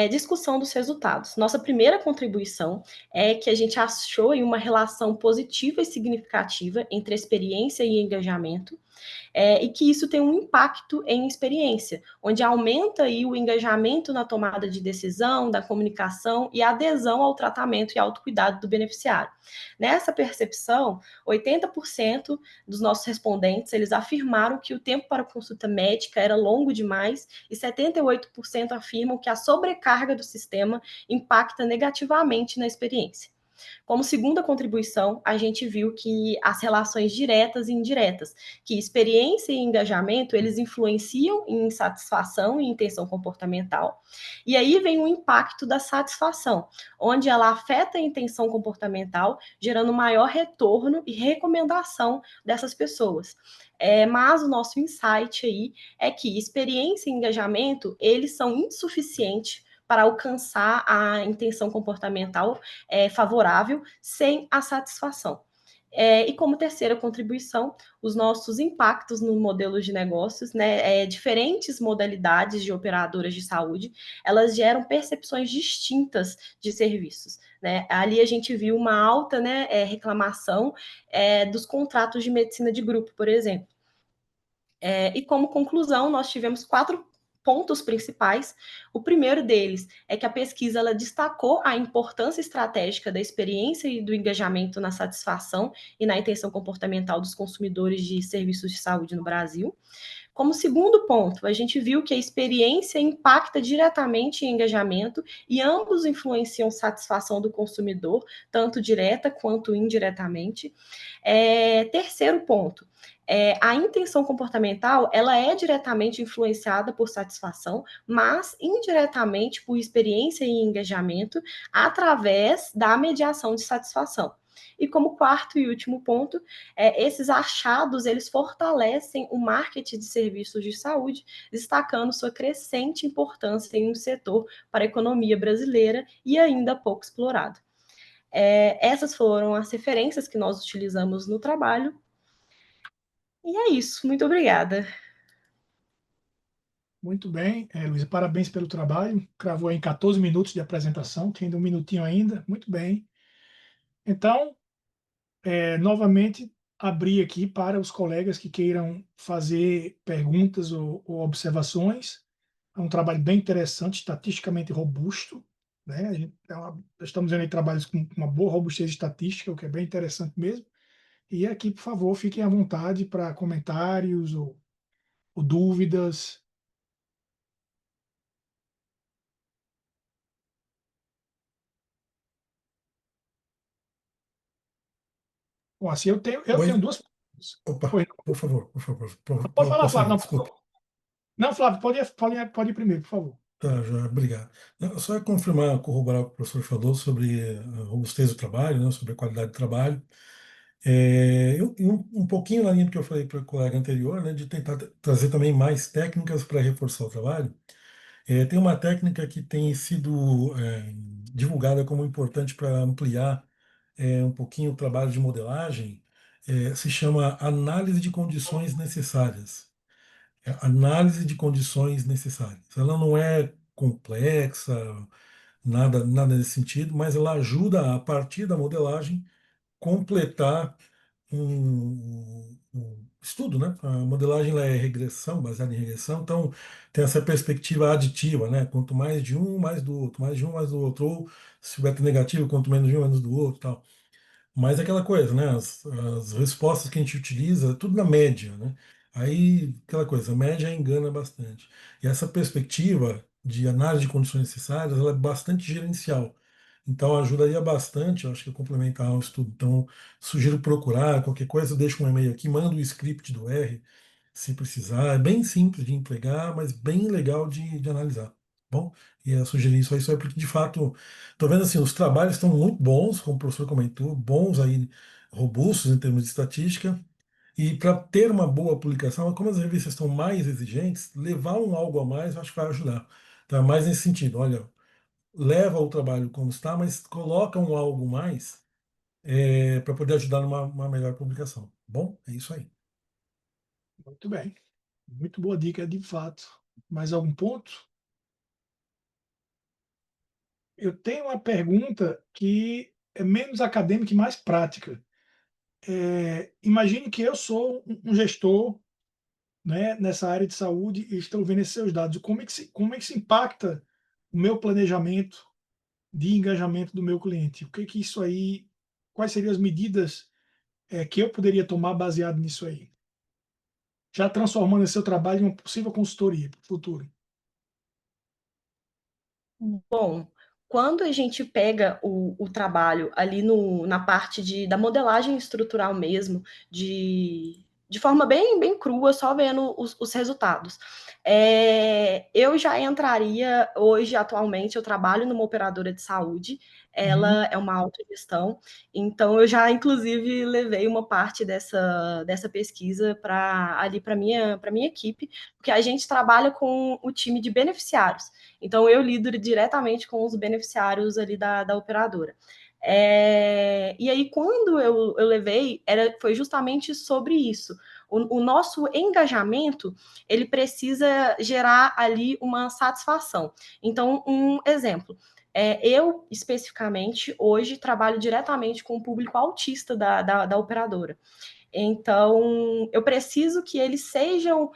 Discussão dos resultados. Nossa primeira contribuição é que a gente achou uma relação positiva e significativa entre experiência e engajamento, e que isso tem um impacto em experiência, onde aumenta aí o engajamento na tomada de decisão, da comunicação e a adesão ao tratamento e autocuidado do beneficiário. Nessa percepção, 80% dos nossos respondentes, eles afirmaram que o tempo para consulta médica era longo demais e 78% afirmam que a sobrecarga do sistema impacta negativamente na experiência. Como segunda contribuição, a gente viu que as relações diretas e indiretas, que experiência e engajamento, eles influenciam em satisfação e intenção comportamental. E aí vem o impacto da satisfação, onde ela afeta a intenção comportamental, gerando maior retorno e recomendação dessas pessoas. Mas o nosso insight aí é que experiência e engajamento, eles são insuficientes para alcançar a intenção comportamental favorável sem a satisfação. E como terceira contribuição, os nossos impactos no modelo de negócios, né, diferentes modalidades de operadoras de saúde, elas geram percepções distintas de serviços. Né? Ali a gente viu uma alta, né, reclamação dos contratos de medicina de grupo, por exemplo. E como conclusão, nós tivemos 4 pontos principais. O primeiro deles é que a pesquisa ela destacou a importância estratégica da experiência e do engajamento na satisfação e na intenção comportamental dos consumidores de serviços de saúde no Brasil. Como segundo ponto, a gente viu que a experiência impacta diretamente em engajamento e ambos influenciam satisfação do consumidor, tanto direta quanto indiretamente. Terceiro ponto, a intenção comportamental ela é diretamente influenciada por satisfação, mas indiretamente por experiência e engajamento através da mediação de satisfação. E como quarto e último ponto, esses achados eles fortalecem o marketing de serviços de saúde, destacando sua crescente importância em um setor para a economia brasileira e ainda pouco explorado. Essas foram as referências que nós utilizamos no trabalho. E é isso. Muito obrigada. Muito bem, Luísa, parabéns pelo trabalho. Cravou em 14 minutos de apresentação, tem ainda um minutinho ainda. Muito bem. Então, novamente, abrir aqui para os colegas que queiram fazer perguntas ou observações. É um trabalho bem interessante, estatisticamente robusto, né? Estamos vendo aí trabalhos com uma boa robustez estatística, o que é bem interessante mesmo. E aqui, por favor, fiquem à vontade para comentários ou dúvidas. Bom, assim, eu Oi? tenho duas perguntas. Opa, Pois por favor, por favor. pode falar, Flávio. Prosseguir, Não, desculpe. não, Flávio, pode ir primeiro, por favor. Tá, já, obrigado. Não, só confirmar, corroborar o que o professor falou sobre a robustez do trabalho, né, sobre a qualidade do trabalho. Um pouquinho na linha do que eu falei para o colega anterior, né, de tentar trazer também mais técnicas para reforçar o trabalho. Tem uma técnica que tem sido divulgada como importante para ampliar um pouquinho o trabalho de modelagem, se chama análise de condições necessárias. Análise de condições necessárias. Ela não é complexa, nada nesse sentido, mas ela ajuda, a partir da modelagem, completar um estudo, né? A modelagem ela é regressão, baseada em regressão, então tem essa perspectiva aditiva, né? Quanto mais de um, mais do outro, mais de um, mais do outro, ou se tiver negativo, quanto menos de um, menos do outro, tal. Mas é aquela coisa, né? As respostas que a gente utiliza, tudo na média, né? Aí, aquela coisa, a média engana bastante. E essa perspectiva de análise de condições necessárias, ela é bastante gerencial. Então, ajudaria bastante, eu acho que complementar o estudo. Então, sugiro procurar, qualquer coisa, deixa um e-mail aqui, manda o script do R, se precisar. É bem simples de entregar, mas bem legal de analisar. Bom, e eu sugeri isso aí só porque, de fato, estou vendo assim, os trabalhos estão muito bons, como o professor comentou, bons aí, robustos em termos de estatística, e para ter uma boa publicação, como as revistas estão mais exigentes, levar um algo a mais eu acho que vai ajudar. Tá? Mais nesse sentido, olha, leva o trabalho como está, mas coloca um algo mais para poder ajudar numa uma melhor publicação. Bom, é isso aí. Muito bem. Muito boa dica, de fato. Mais algum ponto? Eu tenho uma pergunta que é menos acadêmica e mais prática. Imagine que eu sou um gestor, né, nessa área de saúde e estou vendo esses seus dados. Como é que se impacta o meu planejamento de engajamento do meu cliente? O que que isso aí, quais seriam as medidas que eu poderia tomar baseado nisso aí? Já transformando esse seu trabalho em uma possível consultoria para o futuro. Bom, quando a gente pega o trabalho ali na parte da modelagem estrutural mesmo, de forma bem crua, só vendo os resultados. Eu já entraria, hoje, atualmente, eu trabalho numa operadora de saúde, Uhum. ela é uma autogestão, então eu já, inclusive, levei uma parte dessa pesquisa ali para minha equipe, porque a gente trabalha com o time de beneficiários. Então, eu lido diretamente com os beneficiários ali da operadora. E aí, quando eu levei, foi justamente sobre isso. O nosso engajamento, ele precisa gerar ali uma satisfação. Então, um exemplo. Eu, especificamente, hoje trabalho diretamente com o público autista da operadora. Então, eu preciso que eles tenham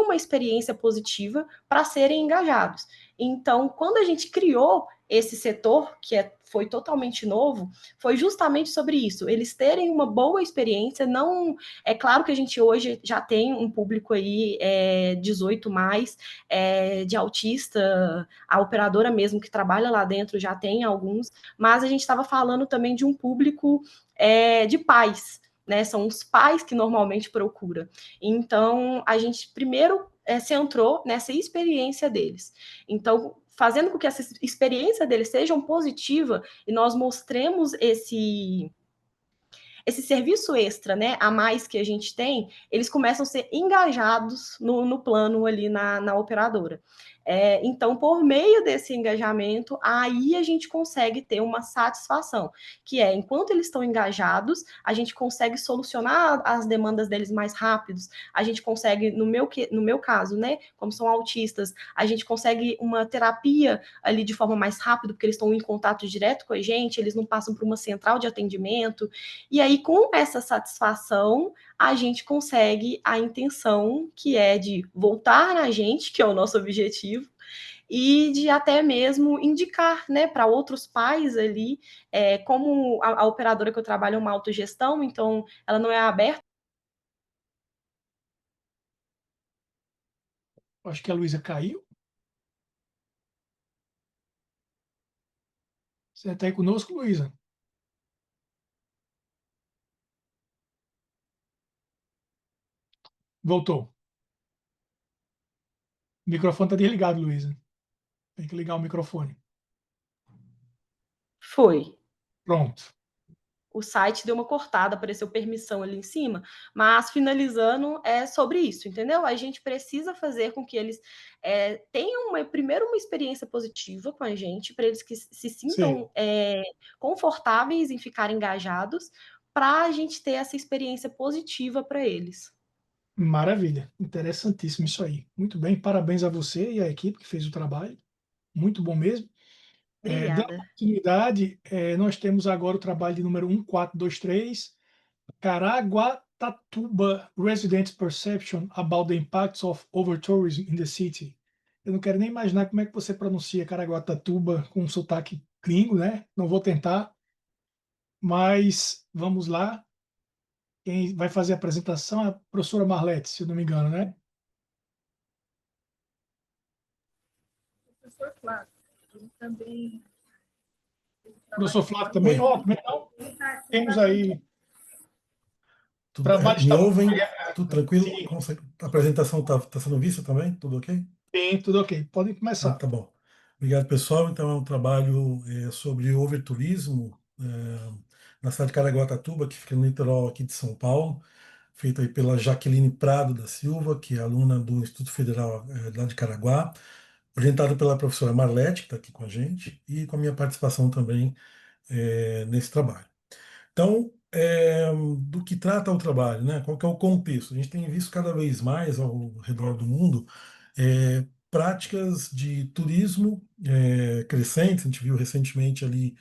uma experiência positiva para serem engajados. Então, quando a gente criou esse setor, foi totalmente novo, foi justamente sobre isso, eles terem uma boa experiência, não, é claro que a gente hoje já tem um público aí 18 mais, de autista, a operadora mesmo que trabalha lá dentro já tem alguns, mas a gente estava falando também de um público de pais, né? São os pais que normalmente procuram. Então, a gente primeiro centrou nessa experiência deles. Então, fazendo com que essa experiência deles seja positiva e nós mostremos esse serviço extra, né, a mais que a gente tem, eles começam a ser engajados no plano ali na operadora. Então, por meio desse engajamento, aí a gente consegue ter uma satisfação, que enquanto eles estão engajados, a gente consegue solucionar as demandas deles mais rápidos, a gente consegue, no meu caso, né, como são autistas, a gente consegue uma terapia ali de forma mais rápida, porque eles estão em contato direto com a gente, eles não passam por uma central de atendimento, e aí, com essa satisfação, a gente consegue a intenção, que é de voltar na gente, que é o nosso objetivo, e de até mesmo indicar, né, para outros pais ali, como a operadora que eu trabalho é uma autogestão, então ela não é aberta. Acho que a Luísa caiu. Você está aí conosco, Luísa? Voltou. O microfone está desligado, Luísa. Tem que ligar o microfone. Foi. Pronto. O site deu uma cortada, apareceu permissão ali em cima, mas finalizando é sobre isso, entendeu? A gente precisa fazer com que eles tenham primeiro uma experiência positiva com a gente, para eles que se Sim. sintam confortáveis em ficar engajados, para a gente ter essa experiência positiva para eles. Maravilha. Interessantíssimo isso aí. Muito bem. Parabéns a você e à equipe que fez o trabalho. Muito bom mesmo. Dando Obrigada. continuidade, nós temos agora o trabalho de número 1423, Caraguatatuba Residents' Perception about the Impacts of Overtourism in the City. Eu não quero nem imaginar como é que você pronuncia Caraguatatuba com um sotaque gringo, né? Não vou tentar, mas vamos lá. Quem vai fazer a apresentação é a professora Marlete, se eu não me engano, né? O professor Flávio, ele também ele trabalha Professor Flávio também, Oi, ótimo. Então, ele temos tá com aí, o trabalho me está muito ouvem? bem. Tudo tranquilo? Sim, A apresentação está sendo vista também? Tudo ok? sim, tudo ok. Podem Ah, começar. tá bom. Obrigado, pessoal. Então, é um trabalho sobre overturismo na cidade de Caraguatatuba, que fica no litoral aqui de São Paulo, feito aí pela Jaqueline Prado da Silva, que é aluna do Instituto Federal lá de Caraguá, orientado pela professora Marlete, que está aqui com a gente, e com a minha participação também nesse trabalho. Então, do que trata o trabalho, né? Qual que é o contexto? A gente tem visto cada vez mais ao redor do mundo práticas de turismo crescentes. A gente viu recentemente ali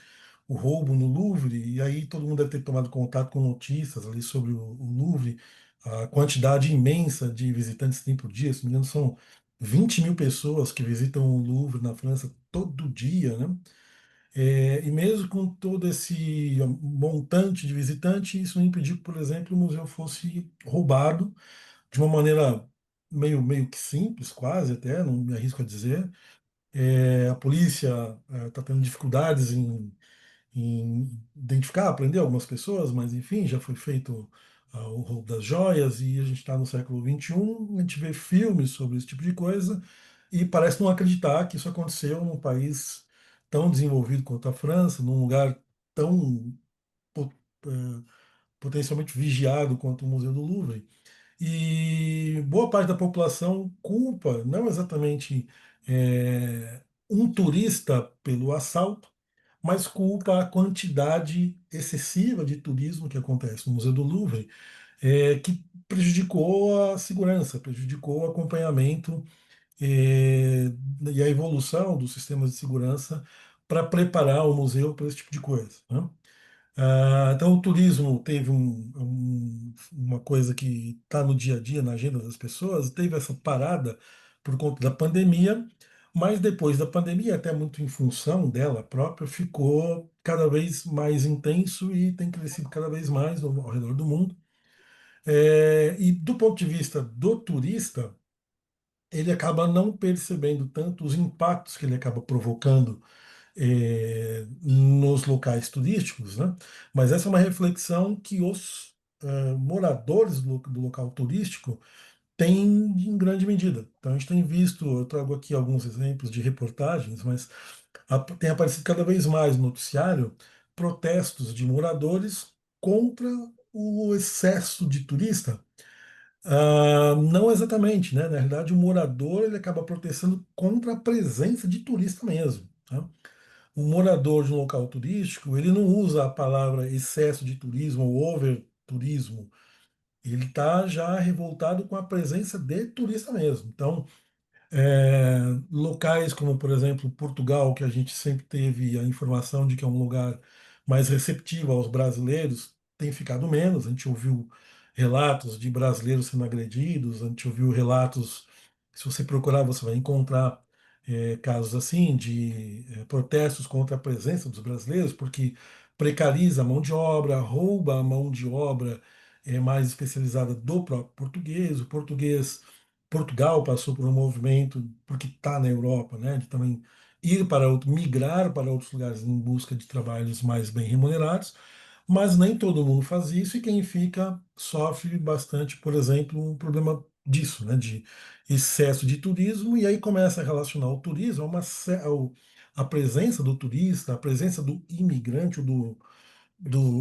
o roubo no Louvre, e aí todo mundo deve ter tomado contato com notícias ali sobre o Louvre, a quantidade imensa de visitantes que tem por dia. Se não me engano, são 20 mil pessoas que visitam o Louvre na França todo dia, né? E mesmo com todo esse montante de visitantes, isso não impediu que, por exemplo, o museu fosse roubado de uma maneira meio que simples, quase até, não me arrisco a dizer. A polícia está tendo dificuldades em identificar, aprender algumas pessoas, mas enfim, já foi feito o roubo das joias e a gente está no século XXI, a gente vê filmes sobre esse tipo de coisa e parece não acreditar que isso aconteceu num país tão desenvolvido quanto a França, num lugar tão po- eh, potencialmente vigiado quanto o Museu do Louvre. E boa parte da população culpa não exatamente um turista pelo assalto, mas culpa a quantidade excessiva de turismo que acontece no Museu do Louvre, que prejudicou a segurança, prejudicou o acompanhamento e a evolução dos sistemas de segurança para preparar o museu para esse tipo de coisa, né? Então, o turismo teve uma coisa que está no dia a dia, na agenda das pessoas, teve essa parada por conta da pandemia, mas depois da pandemia, até muito em função dela própria, ficou cada vez mais intenso e tem crescido cada vez mais ao redor do mundo. E do ponto de vista do turista, ele acaba não percebendo tanto os impactos que ele acaba provocando nos locais turísticos, né? Mas essa é uma reflexão que os moradores do local turístico têm em grande medida. Então a gente tem visto, eu trago aqui alguns exemplos de reportagens, mas tem aparecido cada vez mais no noticiário protestos de moradores contra o excesso de turista. Não exatamente, né? Na realidade, o morador ele acaba protestando contra a presença de turista mesmo, tá? O morador de um local turístico, ele não usa a palavra excesso de turismo ou overturismo. Ele está já revoltado com a presença de turista mesmo. Então, locais como, por exemplo, Portugal, que a gente sempre teve a informação de que é um lugar mais receptivo aos brasileiros, tem ficado menos. A gente ouviu relatos de brasileiros sendo agredidos, a gente ouviu relatos, se você procurar, você vai encontrar casos assim de protestos contra a presença dos brasileiros, porque precariza a mão de obra, rouba a mão de obra mais especializada do próprio português. O português Portugal passou por um movimento, porque está na Europa, né, de também migrar para outros lugares em busca de trabalhos mais bem remunerados, mas nem todo mundo faz isso e quem fica sofre bastante, por exemplo, um problema disso, né, de excesso de turismo, e aí começa a relacionar o turismo a presença do turista, a presença do imigrante, ou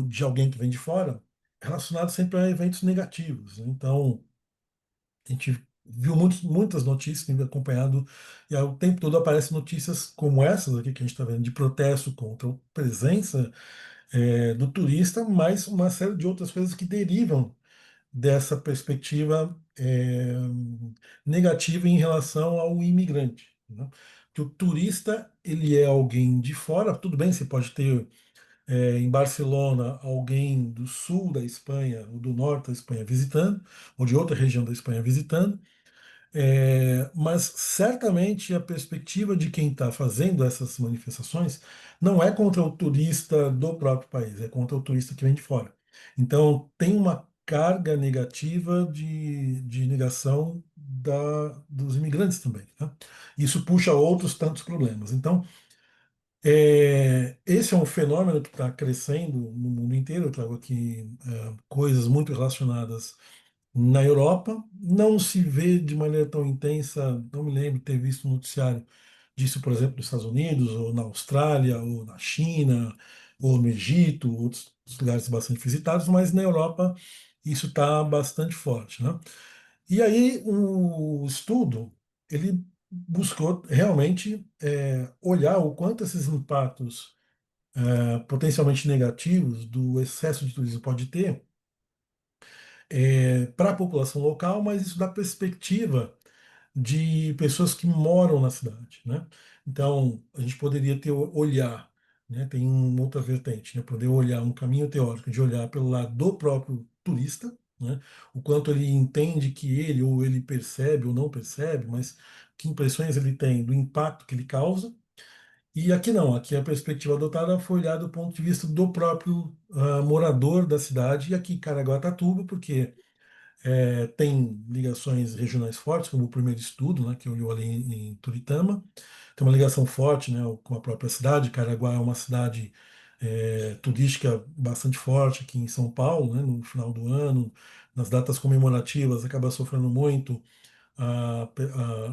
de alguém que vem de fora, relacionado sempre a eventos negativos, né? Então, a gente viu muitas notícias, tem acompanhado, e o tempo todo aparecem notícias como essas aqui que a gente está vendo, de protesto contra a presença do turista, mas uma série de outras coisas que derivam dessa perspectiva negativa em relação ao imigrante, né? Que o turista, ele é alguém de fora, tudo bem, você pode ter em Barcelona alguém do sul da Espanha ou do norte da Espanha visitando, ou de outra região da Espanha visitando, mas certamente a perspectiva de quem está fazendo essas manifestações não é contra o turista do próprio país, é contra o turista que vem de fora. Então tem uma carga negativa de negação dos imigrantes também, né? Isso puxa outros tantos problemas. Então, esse é um fenômeno que está crescendo no mundo inteiro. Eu trago aqui coisas muito relacionadas na Europa. Não se vê de maneira tão intensa, não me lembro de ter visto um noticiário disso, por exemplo, nos Estados Unidos, ou na Austrália, ou na China, ou no Egito, outros lugares bastante visitados, mas na Europa isso está bastante forte, né? E aí o estudo, ele buscou realmente olhar o quanto esses impactos potencialmente negativos do excesso de turismo pode ter para a população local, mas isso da perspectiva de pessoas que moram na cidade, né? Então, a gente poderia ter olhar, né? Tem uma outra vertente, né? Poder olhar um caminho teórico de olhar pelo lado do próprio turista, né? O quanto ele entende que ele ou ele percebe ou não percebe, mas que impressões ele tem do impacto que ele causa. E aqui não, aqui a perspectiva adotada foi olhar do ponto de vista do próprio morador da cidade, e aqui em Caraguatatuba, porque tem ligações regionais fortes, como o primeiro estudo, né, que olhou ali em Turitama. Tem uma ligação forte, né, com a própria cidade. Caraguá é uma cidade turística bastante forte aqui em São Paulo, né, no final do ano. Nas datas comemorativas, acaba sofrendo muito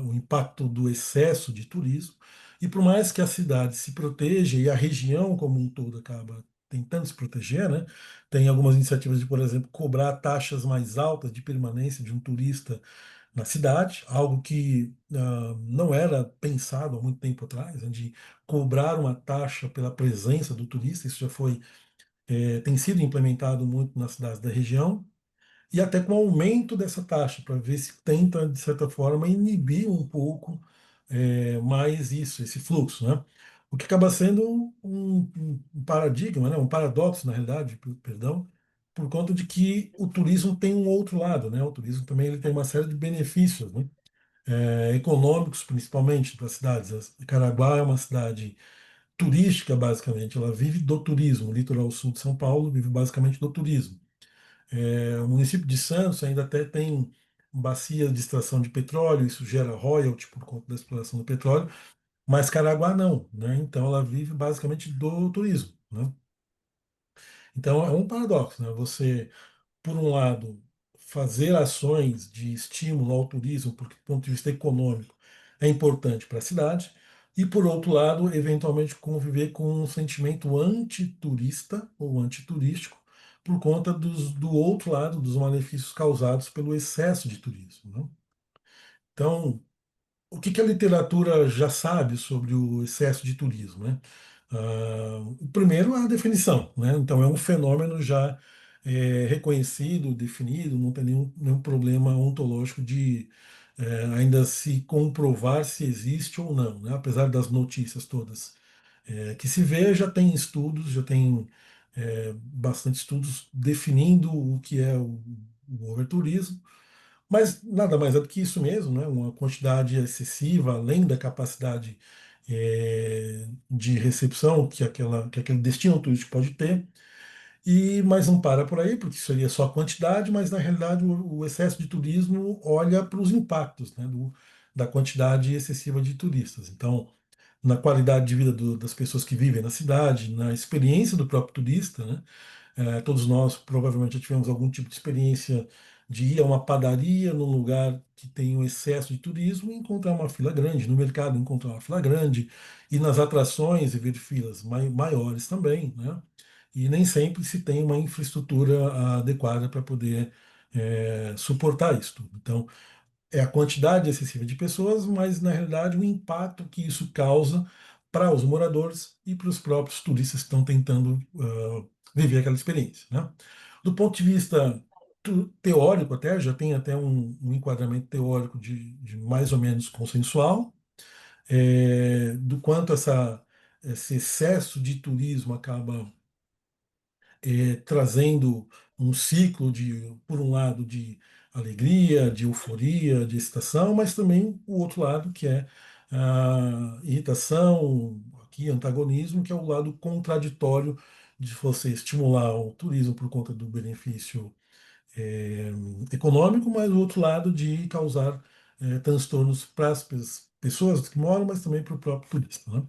o impacto do excesso de turismo. E por mais que a cidade se proteja e a região como um todo acaba tentando se proteger, né? Tem algumas iniciativas de, por exemplo, cobrar taxas mais altas de permanência de um turista na cidade, algo que não era pensado há muito tempo atrás, né, de cobrar uma taxa pela presença do turista. Isso já tem sido implementado muito nas cidades da região, e até com o aumento dessa taxa, para ver se tenta, de certa forma, inibir um pouco mais isso, esse fluxo, né? O que acaba sendo um paradigma, né? Um paradoxo, na realidade, perdão, por conta de que o turismo tem um outro lado, né? O turismo também ele tem uma série de benefícios, né? Econômicos, principalmente para as cidades. Caraguá é uma cidade turística, basicamente, ela vive do turismo. O litoral sul de São Paulo vive basicamente do turismo. O município de Santos ainda até tem bacias de extração de petróleo, isso gera royalty por conta da exploração do petróleo, mas Caraguá não, né? Então ela vive basicamente do turismo, né? Então é um paradoxo, né? Você, por um lado, fazer ações de estímulo ao turismo, porque do ponto de vista econômico é importante para a cidade, e por outro lado, eventualmente conviver com um sentimento antiturista ou antiturístico, por conta do outro lado, dos malefícios causados pelo excesso de turismo, né? Então, o que a literatura já sabe sobre o excesso de turismo, né? O primeiro é a definição, né? Então é um fenômeno já reconhecido, definido, não tem nenhum problema ontológico de ainda se comprovar se existe ou não, né? Apesar das notícias todas que se vê, já tem estudos, já tem bastante estudos definindo o que é o overturismo, mas nada mais é do que isso mesmo, né? Uma quantidade excessiva, além da capacidade de recepção que aquele destino turístico pode ter. Mas não para por aí, porque isso seria só a quantidade, mas na realidade o excesso de turismo olha para os impactos, né, da quantidade excessiva de turistas. Então, na qualidade de vida das pessoas que vivem na cidade, na experiência do próprio turista, né? Todos nós provavelmente já tivemos algum tipo de experiência de ir a uma padaria num lugar que tem um excesso de turismo e encontrar uma fila grande, no mercado encontrar uma fila grande, e nas atrações e ver filas maiores também, né? E nem sempre se tem uma infraestrutura adequada para poder suportar isso tudo. Então, é a quantidade excessiva de pessoas, mas na realidade o impacto que isso causa para os moradores e para os próprios turistas que estão tentando viver aquela experiência, né? Do ponto de vista teórico, até já tem até um enquadramento teórico de mais ou menos consensual, do quanto esse excesso de turismo acaba trazendo um ciclo por um lado, de alegria, de euforia, de excitação, mas também o outro lado, que é a irritação, aqui, antagonismo, que é o lado contraditório de você estimular o turismo por conta do benefício é, econômico, mas o outro lado de causar transtornos para as pessoas que moram, mas também para o próprio turista, né?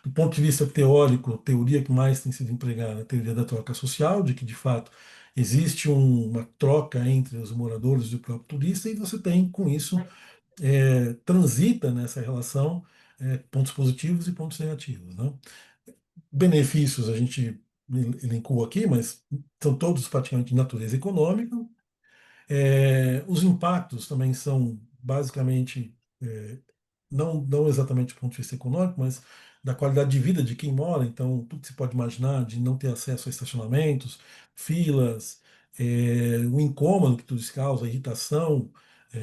Do ponto de vista teórico, a teoria que mais tem sido empregada é a teoria da troca social, de que de fato existe uma troca entre os moradores e o próprio turista, e você tem com isso transita nessa relação pontos positivos e pontos negativos, né? Benefícios a gente elencou aqui, mas são todos praticamente de natureza econômica. Os impactos também são basicamente não exatamente do ponto de vista econômico, mas da qualidade de vida de quem mora. Então, tudo que se pode imaginar de não ter acesso a estacionamentos, filas, o incômodo que tudo isso causa, a irritação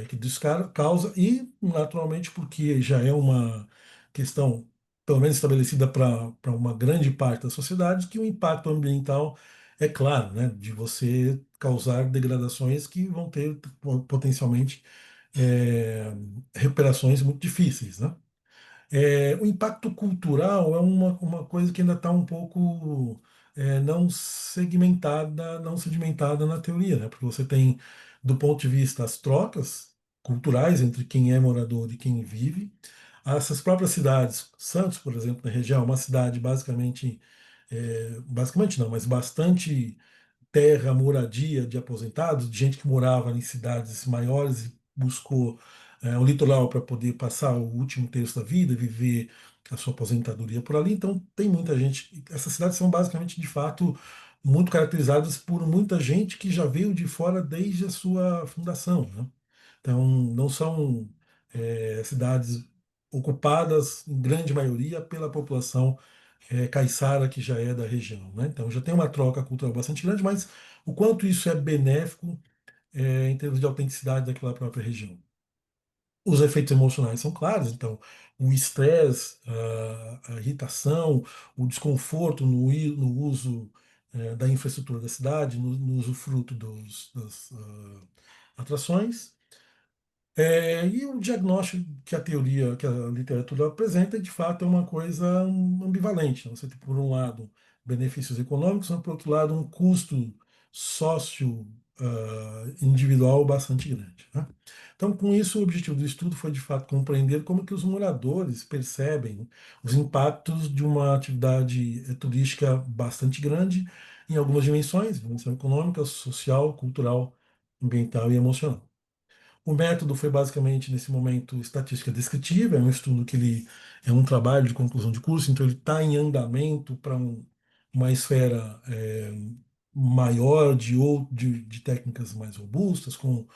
que tudo isso causa, e, naturalmente, porque já é uma questão, pelo menos estabelecida para uma grande parte da sociedade, que o impacto ambiental é claro, né, de você causar degradações que vão ter potencialmente é, recuperações muito difíceis, né? O impacto cultural é uma coisa que ainda está um pouco não sedimentada na teoria, né? Porque você tem, do ponto de vista as trocas culturais entre quem é morador e quem vive, essas próprias cidades, Santos, por exemplo, na região, é uma cidade basicamente não, mas bastante terra, moradia de aposentados, de gente que morava em cidades maiores e buscou o litoral para poder passar o último terço da vida, viver a sua aposentadoria por ali. Então, tem muita gente. Essas cidades são basicamente, de fato, muito caracterizadas por muita gente que já veio de fora desde a sua fundação, né? Então, não são cidades ocupadas, em grande maioria, pela população caiçara que já é da região, né? Então já tem uma troca cultural bastante grande, mas o quanto isso é benéfico em termos de autenticidade daquela própria região. Os efeitos emocionais são claros, então o estresse, a irritação, o desconforto no uso da infraestrutura da cidade, no usufruto das atrações. E o diagnóstico que a teoria, que a literatura apresenta, de fato, é uma coisa ambivalente, né? Você tem, por um lado, benefícios econômicos, mas, por outro lado, um custo sócio, individual bastante grande, né? Então, com isso, o objetivo do estudo foi, de fato, compreender como que os moradores percebem os impactos de uma atividade turística bastante grande em algumas dimensões, dimensão econômica, social, cultural, ambiental e emocional. O método foi basicamente, nesse momento, estatística descritiva, é um estudo que ele é um trabalho de conclusão de curso, então ele está em andamento para uma esfera maior de técnicas mais robustas, como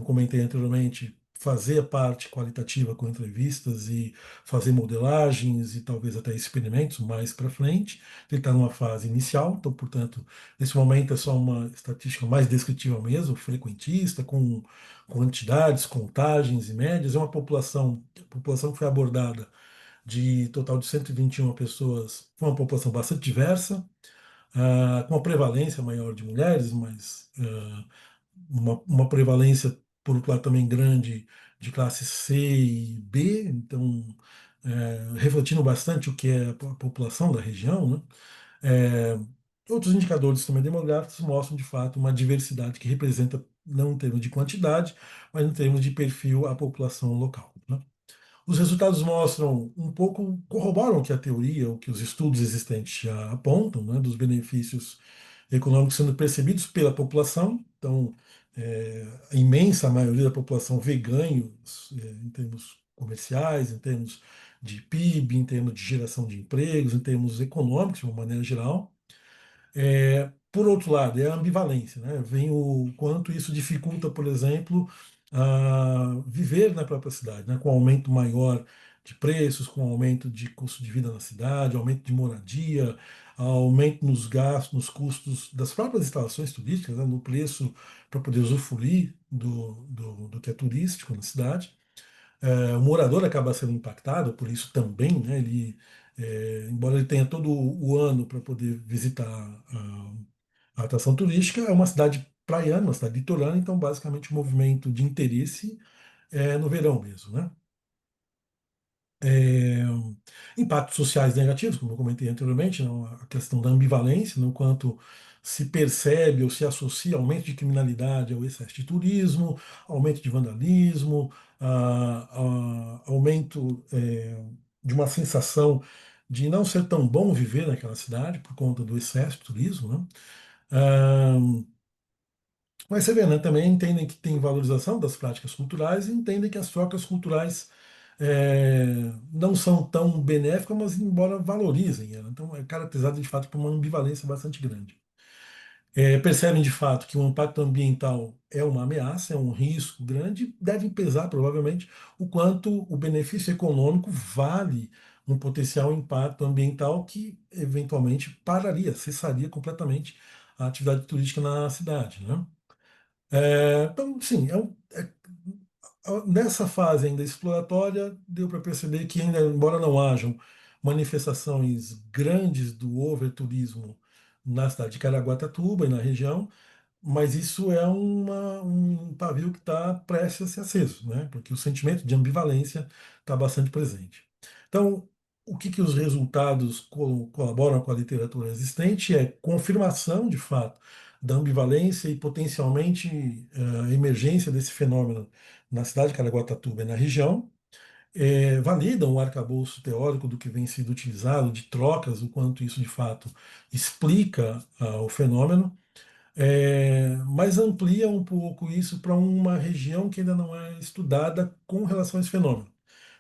comentei anteriormente, fazer a parte qualitativa com entrevistas e fazer modelagens e talvez até experimentos mais para frente. Ele está numa fase inicial, então, portanto, nesse momento é só uma estatística mais descritiva mesmo, frequentista, com quantidades, contagens e médias. É uma população, a população que foi abordada de total de 121 pessoas, foi uma população bastante diversa, com uma prevalência maior de mulheres, mas uma prevalência, por outro lado, também grande de classe C e B, então refletindo bastante o que é a população da região, né? É, Outros indicadores também demográficos mostram, de fato, uma diversidade que representa, não em termos de quantidade, mas em termos de perfil, a população local, né? Os resultados mostram um pouco, corroboram que a teoria, o que os estudos existentes já apontam, né, dos benefícios econômicos sendo percebidos pela população. Então, a imensa maioria da população vê ganhos em termos comerciais, em termos de PIB, em termos de geração de empregos, em termos econômicos, de uma maneira geral. Por outro lado, é a ambivalência, né? Vem o quanto isso dificulta, por exemplo, viver na própria cidade, né? Com aumento maior de preços, com aumento de custo de vida na cidade, aumento de moradia, aumento nos gastos, nos custos das próprias instalações turísticas, né? No preço para poder usufruir do que é turístico na cidade. O morador acaba sendo impactado por isso também, né? Embora ele tenha todo o ano para poder visitar a atração turística, é uma cidade praiana, uma cidade litorânea, então basicamente o movimento de interesse é no verão mesmo, né? É, Impactos sociais negativos, como eu comentei anteriormente, não, a questão da ambivalência, no quanto se percebe ou se associa aumento de criminalidade ao excesso de turismo, aumento de vandalismo, aumento de uma sensação de não ser tão bom viver naquela cidade por conta do excesso de turismo, né? Ah, mas você vê, né, também entendem que tem valorização das práticas culturais e entendem que as trocas culturais não são tão benéficas, mas embora valorizem ela. Então é caracterizado de fato por uma ambivalência bastante grande. Percebem de fato que o impacto ambiental é uma ameaça, é um risco grande, e devem pesar provavelmente o quanto o benefício econômico vale um potencial impacto ambiental que eventualmente pararia, cessaria completamente a atividade turística na cidade, né? Então, sim, nessa fase ainda exploratória, deu para perceber que, ainda, embora não hajam manifestações grandes do overturismo na cidade de Caraguatatuba e na região, mas isso é um pavio que está prestes a ser aceso, né? Porque o sentimento de ambivalência está bastante presente. Então, o que os resultados colaboram com a literatura existente é confirmação, de fato, da ambivalência e potencialmente a emergência desse fenômeno na cidade de Caraguatatuba e na região, validam o arcabouço teórico do que vem sido utilizado, de trocas, o quanto isso de fato explica o fenômeno, mas amplia um pouco isso para uma região que ainda não é estudada com relação a esse fenômeno.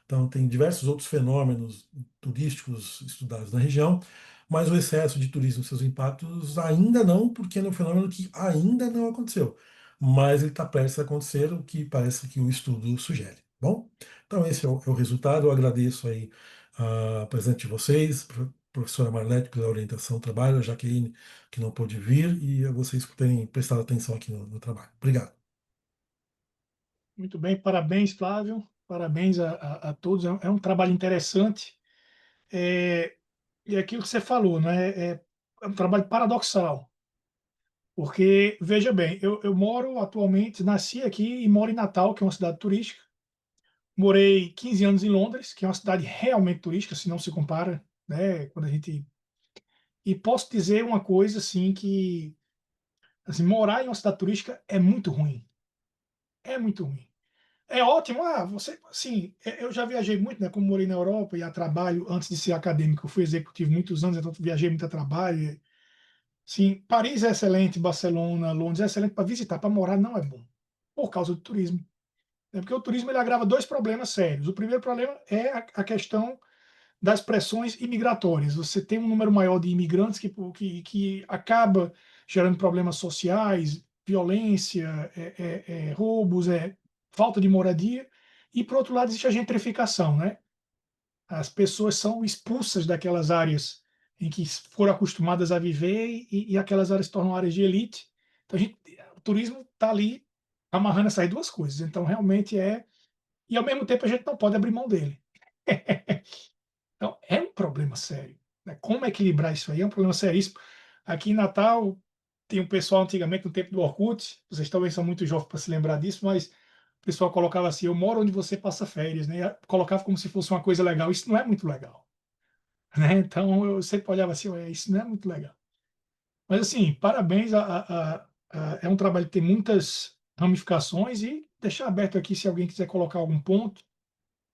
Então, tem diversos outros fenômenos turísticos estudados na região, mas o excesso de turismo e seus impactos ainda não, porque é um fenômeno que ainda não aconteceu. Mas ele está prestes a acontecer, o que parece que o estudo sugere. Bom, então esse é o resultado. Eu agradeço aí a presença de vocês, professora Marlete pela orientação do trabalho, a Jaqueline que não pôde vir e a vocês por terem prestado atenção aqui no trabalho. Obrigado. Muito bem, parabéns, Flávio. Parabéns a todos. É um trabalho interessante. E é aquilo que você falou, né? É um trabalho paradoxal. Porque, veja bem, eu moro atualmente, nasci aqui e moro em Natal, que é uma cidade turística. Morei 15 anos em Londres, que é uma cidade realmente turística, se não se compara, né? Quando a gente... E posso dizer uma coisa, assim, que assim, morar em uma cidade turística é muito ruim. É muito ruim. É ótimo, você, assim, eu já viajei muito, né? Como morei na Europa e a trabalho, antes de ser acadêmico, eu fui executivo muitos anos, então viajei muito a trabalho. Sim, Paris é excelente, Barcelona, Londres é excelente para visitar, para morar não é bom, por causa do turismo. Porque o turismo ele agrava dois problemas sérios. O primeiro problema é a questão das pressões imigratórias. Você tem um número maior de imigrantes que acaba gerando problemas sociais, violência, roubos, falta de moradia. E, por outro lado, existe a gentrificação, né? As pessoas são expulsas daquelas áreas em que foram acostumadas a viver e aquelas áreas se tornam áreas de elite. Então, o turismo está ali amarrando essas duas coisas. Então, realmente é... E, ao mesmo tempo, a gente não pode abrir mão dele. Então, é um problema sério, né? Como equilibrar isso aí é um problema seríssimo. Aqui em Natal, tem um pessoal antigamente, no tempo do Orkut, vocês talvez são muito jovens para se lembrar disso, mas o pessoal colocava assim: eu moro onde você passa férias, né? Colocava como se fosse uma coisa legal. Isso não é muito legal, né? Então, eu sempre olhava assim: ué, isso não é muito legal. Mas, assim, parabéns. É um trabalho que tem muitas ramificações e deixar aberto aqui se alguém quiser colocar algum ponto,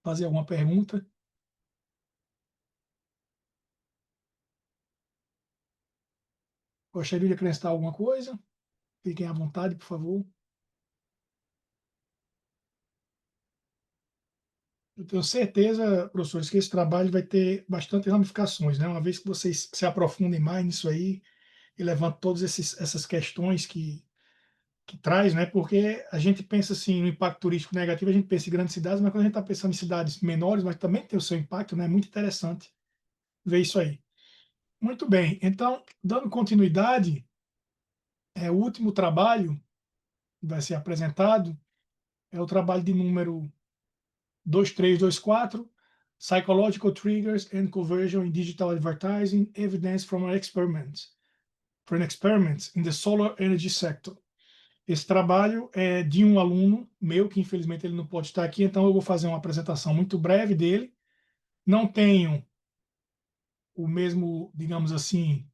fazer alguma pergunta. Gostaria de acrescentar alguma coisa? Fiquem à vontade, por favor. Eu tenho certeza, professores, que esse trabalho vai ter bastante ramificações, né? Uma vez que vocês se aprofundem mais nisso aí e levantem todas essas questões que traz, né? Porque a gente pensa assim no impacto turístico negativo, a gente pensa em grandes cidades, mas quando a gente está pensando em cidades menores, mas também tem o seu impacto, né? É muito interessante ver isso aí. Muito bem. Então, dando continuidade, o último trabalho que vai ser apresentado é o trabalho de número 2324, Psychological Triggers and Conversion in Digital Advertising, Evidence from an Experiment in the Solar Energy Sector. Esse trabalho é de um aluno meu, que infelizmente ele não pode estar aqui, então eu vou fazer uma apresentação muito breve dele. Não tenho o mesmo, digamos assim,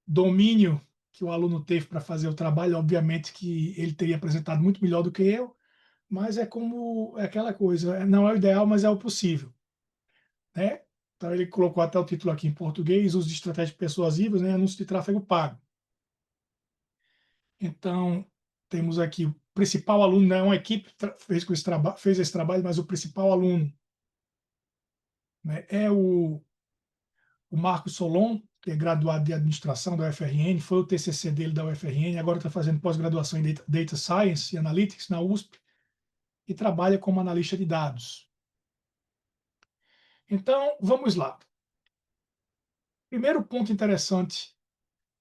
domínio que o aluno teve para fazer o trabalho, obviamente que ele teria apresentado muito melhor do que eu, mas é aquela coisa, não é o ideal, mas é o possível, né? Então ele colocou até o título aqui em português, uso de estratégias persuasivas, né? Anúncio de tráfego pago. Então, temos aqui o principal aluno, né? Uma equipe fez esse trabalho, mas o principal aluno, né, é o Marcos Solon, que é graduado de administração da UFRN, foi o TCC dele da UFRN, agora está fazendo pós-graduação em Data Science e Analytics na USP e trabalha como analista de dados. Então, vamos lá. Primeiro ponto interessante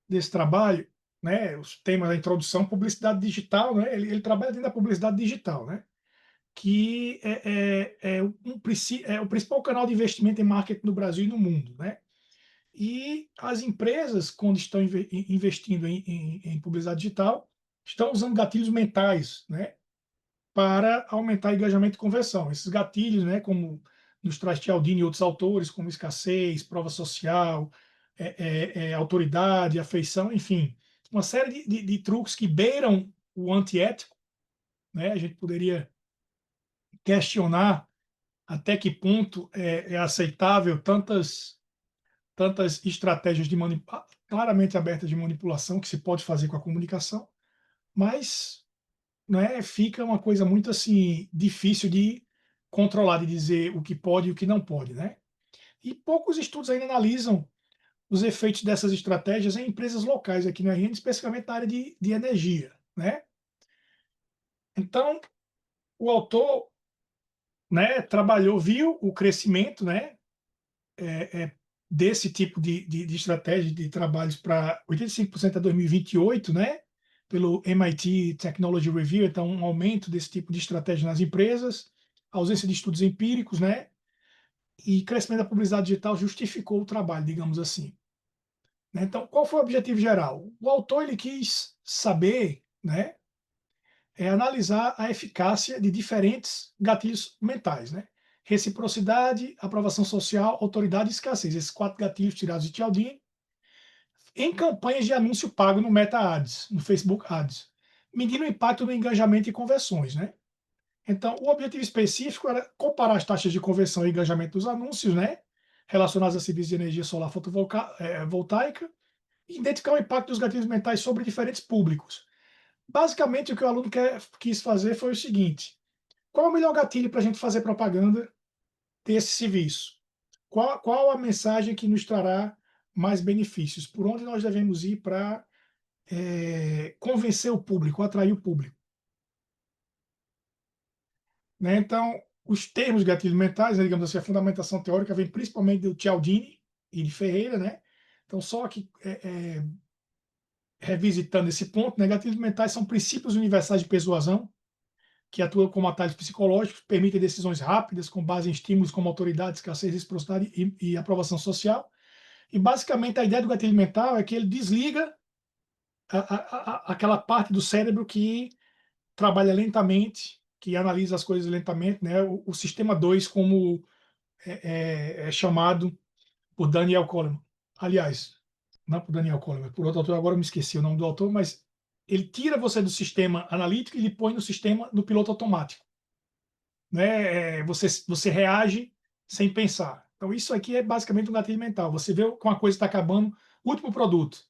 desse trabalho, né, os temas da introdução, publicidade digital, né, ele trabalha dentro da publicidade digital, né, que é o principal canal de investimento em marketing no Brasil e no mundo, né? E as empresas, quando estão investindo em publicidade digital, estão usando gatilhos mentais, né, para aumentar engajamento e conversão. Esses gatilhos, né, como nos traz Cialdini e outros autores, como escassez, prova social, autoridade, afeição, enfim, uma série de truques que beiram o antiético, né? A gente poderia questionar até que ponto é aceitável tantas estratégias claramente abertas de manipulação que se pode fazer com a comunicação, mas, né, fica uma coisa muito assim difícil de controlar, de dizer o que pode e o que não pode, né? E poucos estudos ainda analisam os efeitos dessas estratégias em empresas locais aqui no RN, especificamente na área de energia, né? Então, o autor, né, trabalhou, viu o crescimento, né, desse tipo de estratégia de trabalhos para 85% a 2028, né, pelo MIT Technology Review, então um aumento desse tipo de estratégia nas empresas, ausência de estudos empíricos, né, e crescimento da publicidade digital justificou o trabalho, digamos assim. Né? Então, qual foi o objetivo geral? O autor ele quis saber, né, analisar a eficácia de diferentes gatilhos mentais, né? Reciprocidade, aprovação social, autoridade e escassez. Esses 4 gatilhos tirados de Cialdini em campanhas de anúncio pago no Meta Ads, no Facebook Ads, medindo o impacto no engajamento e conversões, né? Então, o objetivo específico era comparar as taxas de conversão e engajamento dos anúncios, né, relacionados a serviços de energia solar fotovoltaica, e identificar o impacto dos gatilhos mentais sobre diferentes públicos. Basicamente, o que o aluno quis fazer foi o seguinte: qual é o melhor gatilho para a gente fazer propaganda desse serviço? Qual a mensagem que nos trará mais benefícios? Por onde nós devemos ir para convencer o público, atrair o público? Né? Então, os termos gatilhos mentais, né, digamos assim, a fundamentação teórica vem principalmente do Cialdini e de Ferreira, né? Então, só que revisitando esse ponto, né, gatilhos mentais são princípios universais de persuasão que atuam como atalhos psicológicos, permitem decisões rápidas com base em estímulos como autoridade, escassez, reciprocidade e aprovação social. E, basicamente, a ideia do gatilho mental é que ele desliga aquela parte do cérebro que trabalha lentamente, que analisa as coisas lentamente, né? O sistema 2, como é chamado por Daniel Goleman. Aliás, não por Daniel Goleman, por outro autor, agora eu me esqueci o nome do autor, mas ele tira você do sistema analítico e ele põe no piloto automático. Né? Você reage sem pensar. Então, isso aqui é basicamente um gatilho mental. Você vê como a coisa está acabando, último produto.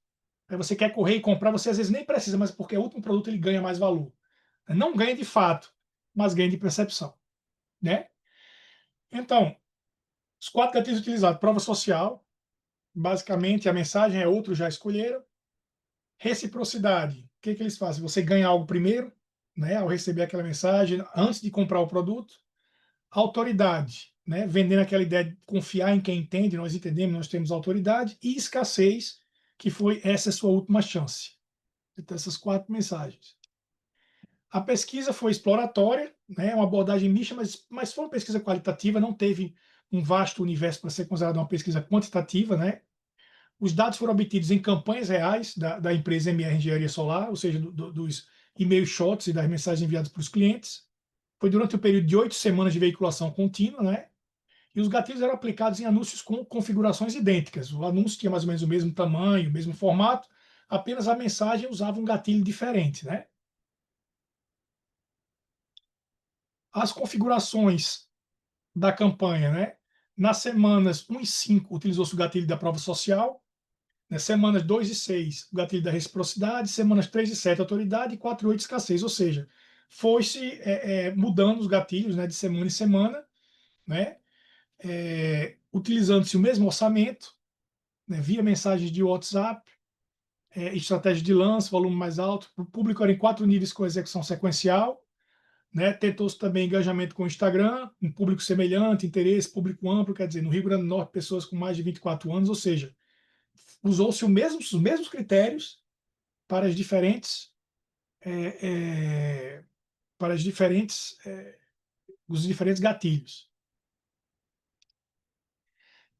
Aí você quer correr e comprar, você às vezes nem precisa, mas porque o último produto ele ganha mais valor. Não ganha de fato, mas ganha de percepção. Né? Então, os 4 gatilhos utilizados: prova social, basicamente a mensagem é outros já escolheram. Reciprocidade, o que eles fazem? Você ganha algo primeiro, né, ao receber aquela mensagem, antes de comprar o produto. Autoridade, né, vendendo aquela ideia de confiar em quem entende, nós entendemos, nós temos autoridade. E escassez, que foi essa sua última chance. Então, essas 4 mensagens. A pesquisa foi exploratória, né, uma abordagem mista, mas foi uma pesquisa qualitativa, não teve um vasto universo para ser considerada uma pesquisa quantitativa, né? Os dados foram obtidos em campanhas reais da empresa MR Engenharia Solar, ou seja, dos e-mail shots e das mensagens enviadas para os clientes. Foi durante o período de 8 semanas de veiculação contínua, né? E os gatilhos eram aplicados em anúncios com configurações idênticas. O anúncio tinha mais ou menos o mesmo tamanho, o mesmo formato, apenas a mensagem usava um gatilho diferente, né? As configurações da campanha, né? Nas semanas 1 e 5 utilizou-se o gatilho da prova social, nas semanas 2 e 6 o gatilho da reciprocidade, semanas 3 e 7 autoridade e 4 e 8 escassez, ou seja, foi-se mudando os gatilhos, né, de semana em semana, né? Utilizando-se o mesmo orçamento, né, via mensagens de WhatsApp, estratégia de lance, volume mais alto, o público era em 4 níveis com execução sequencial, né? Tentou-se também engajamento com o Instagram, um público semelhante, interesse, público amplo, quer dizer, no Rio Grande do Norte, pessoas com mais de 24 anos, ou seja, usou-se os mesmos critérios para as diferentes, para as diferentes, os diferentes gatilhos.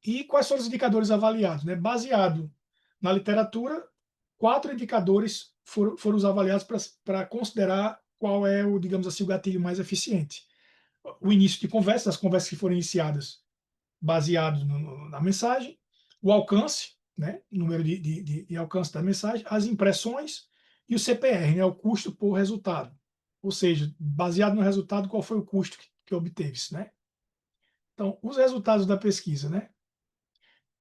E quais foram os indicadores avaliados, né? Baseado na literatura, 4 indicadores foram os avaliados para considerar qual é o, digamos assim, o gatilho mais eficiente. O início de conversa, as conversas que foram iniciadas baseado na mensagem, o alcance, né, número de alcance da mensagem, as impressões e o CPR, né, o custo por resultado. Ou seja, baseado no resultado, qual foi o custo que obteve-se, né? Então, os resultados da pesquisa, né?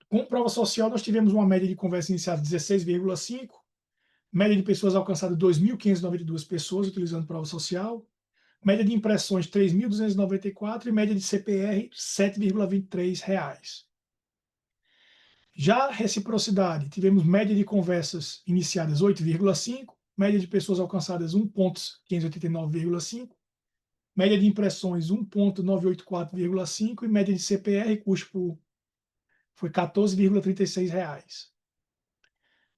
Com prova social, nós tivemos uma média de conversa iniciada de 16,5, média de pessoas alcançadas 2.592 pessoas utilizando prova social, média de impressões 3.294 e média de CPR R$ 7,23. Já a reciprocidade, tivemos média de conversas iniciadas 8,5, média de pessoas alcançadas 1.589,5, média de impressões 1.984,5 e média de CPR, custo foi R$ 14,36.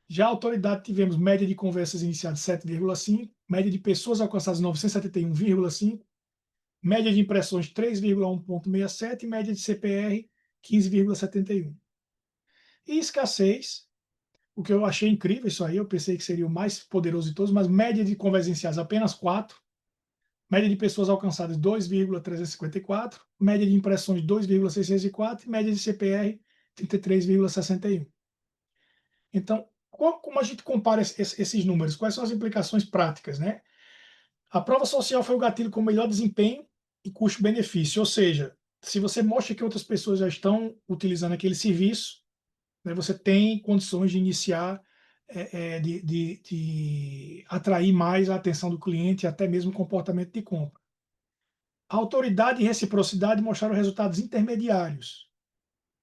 Já a autoridade, tivemos média de conversas iniciadas 7,5, média de pessoas alcançadas 971,5, média de impressões 3,1,67 e média de CPR 15,71. E escassez, o que eu achei incrível isso aí, eu pensei que seria o mais poderoso de todos, mas média de conversas iniciadas apenas 4, média de pessoas alcançadas 2,354, média de impressões 2,604 e média de CPR 33,61. Então, como a gente compara esses números? Quais são as implicações práticas, né? A prova social foi o gatilho com melhor desempenho e custo-benefício, ou seja, se você mostra que outras pessoas já estão utilizando aquele serviço, né, você tem condições de iniciar, de atrair mais a atenção do cliente, até mesmo o comportamento de compra. A autoridade e reciprocidade mostraram resultados intermediários,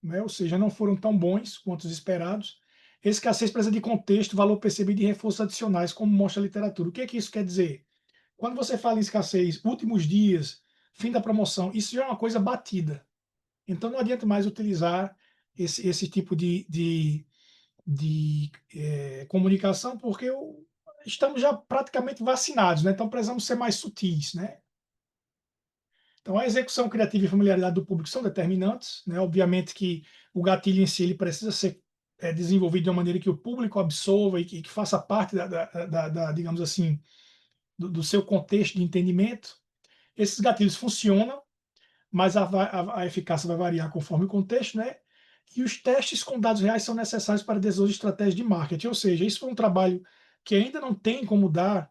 né, ou seja, não foram tão bons quanto os esperados. Escassez precisa de contexto, valor percebido e reforços adicionais, como mostra a literatura. O que é que isso quer dizer? Quando você fala em escassez, últimos dias, fim da promoção, isso já é uma coisa batida. Então não adianta mais utilizar esse tipo de comunicação, porque estamos já praticamente vacinados, né? Então precisamos ser mais sutis, né? Então a execução criativa e familiaridade do público são determinantes, né? Obviamente que o gatilho em si ele precisa ser desenvolvido de uma maneira que o público absorva e que faça parte digamos assim, do seu contexto de entendimento. Esses gatilhos funcionam, mas a eficácia vai variar conforme o contexto, né? E os testes com dados reais são necessários para desenvolver estratégias de marketing, ou seja, isso foi um trabalho que ainda não tem como dar,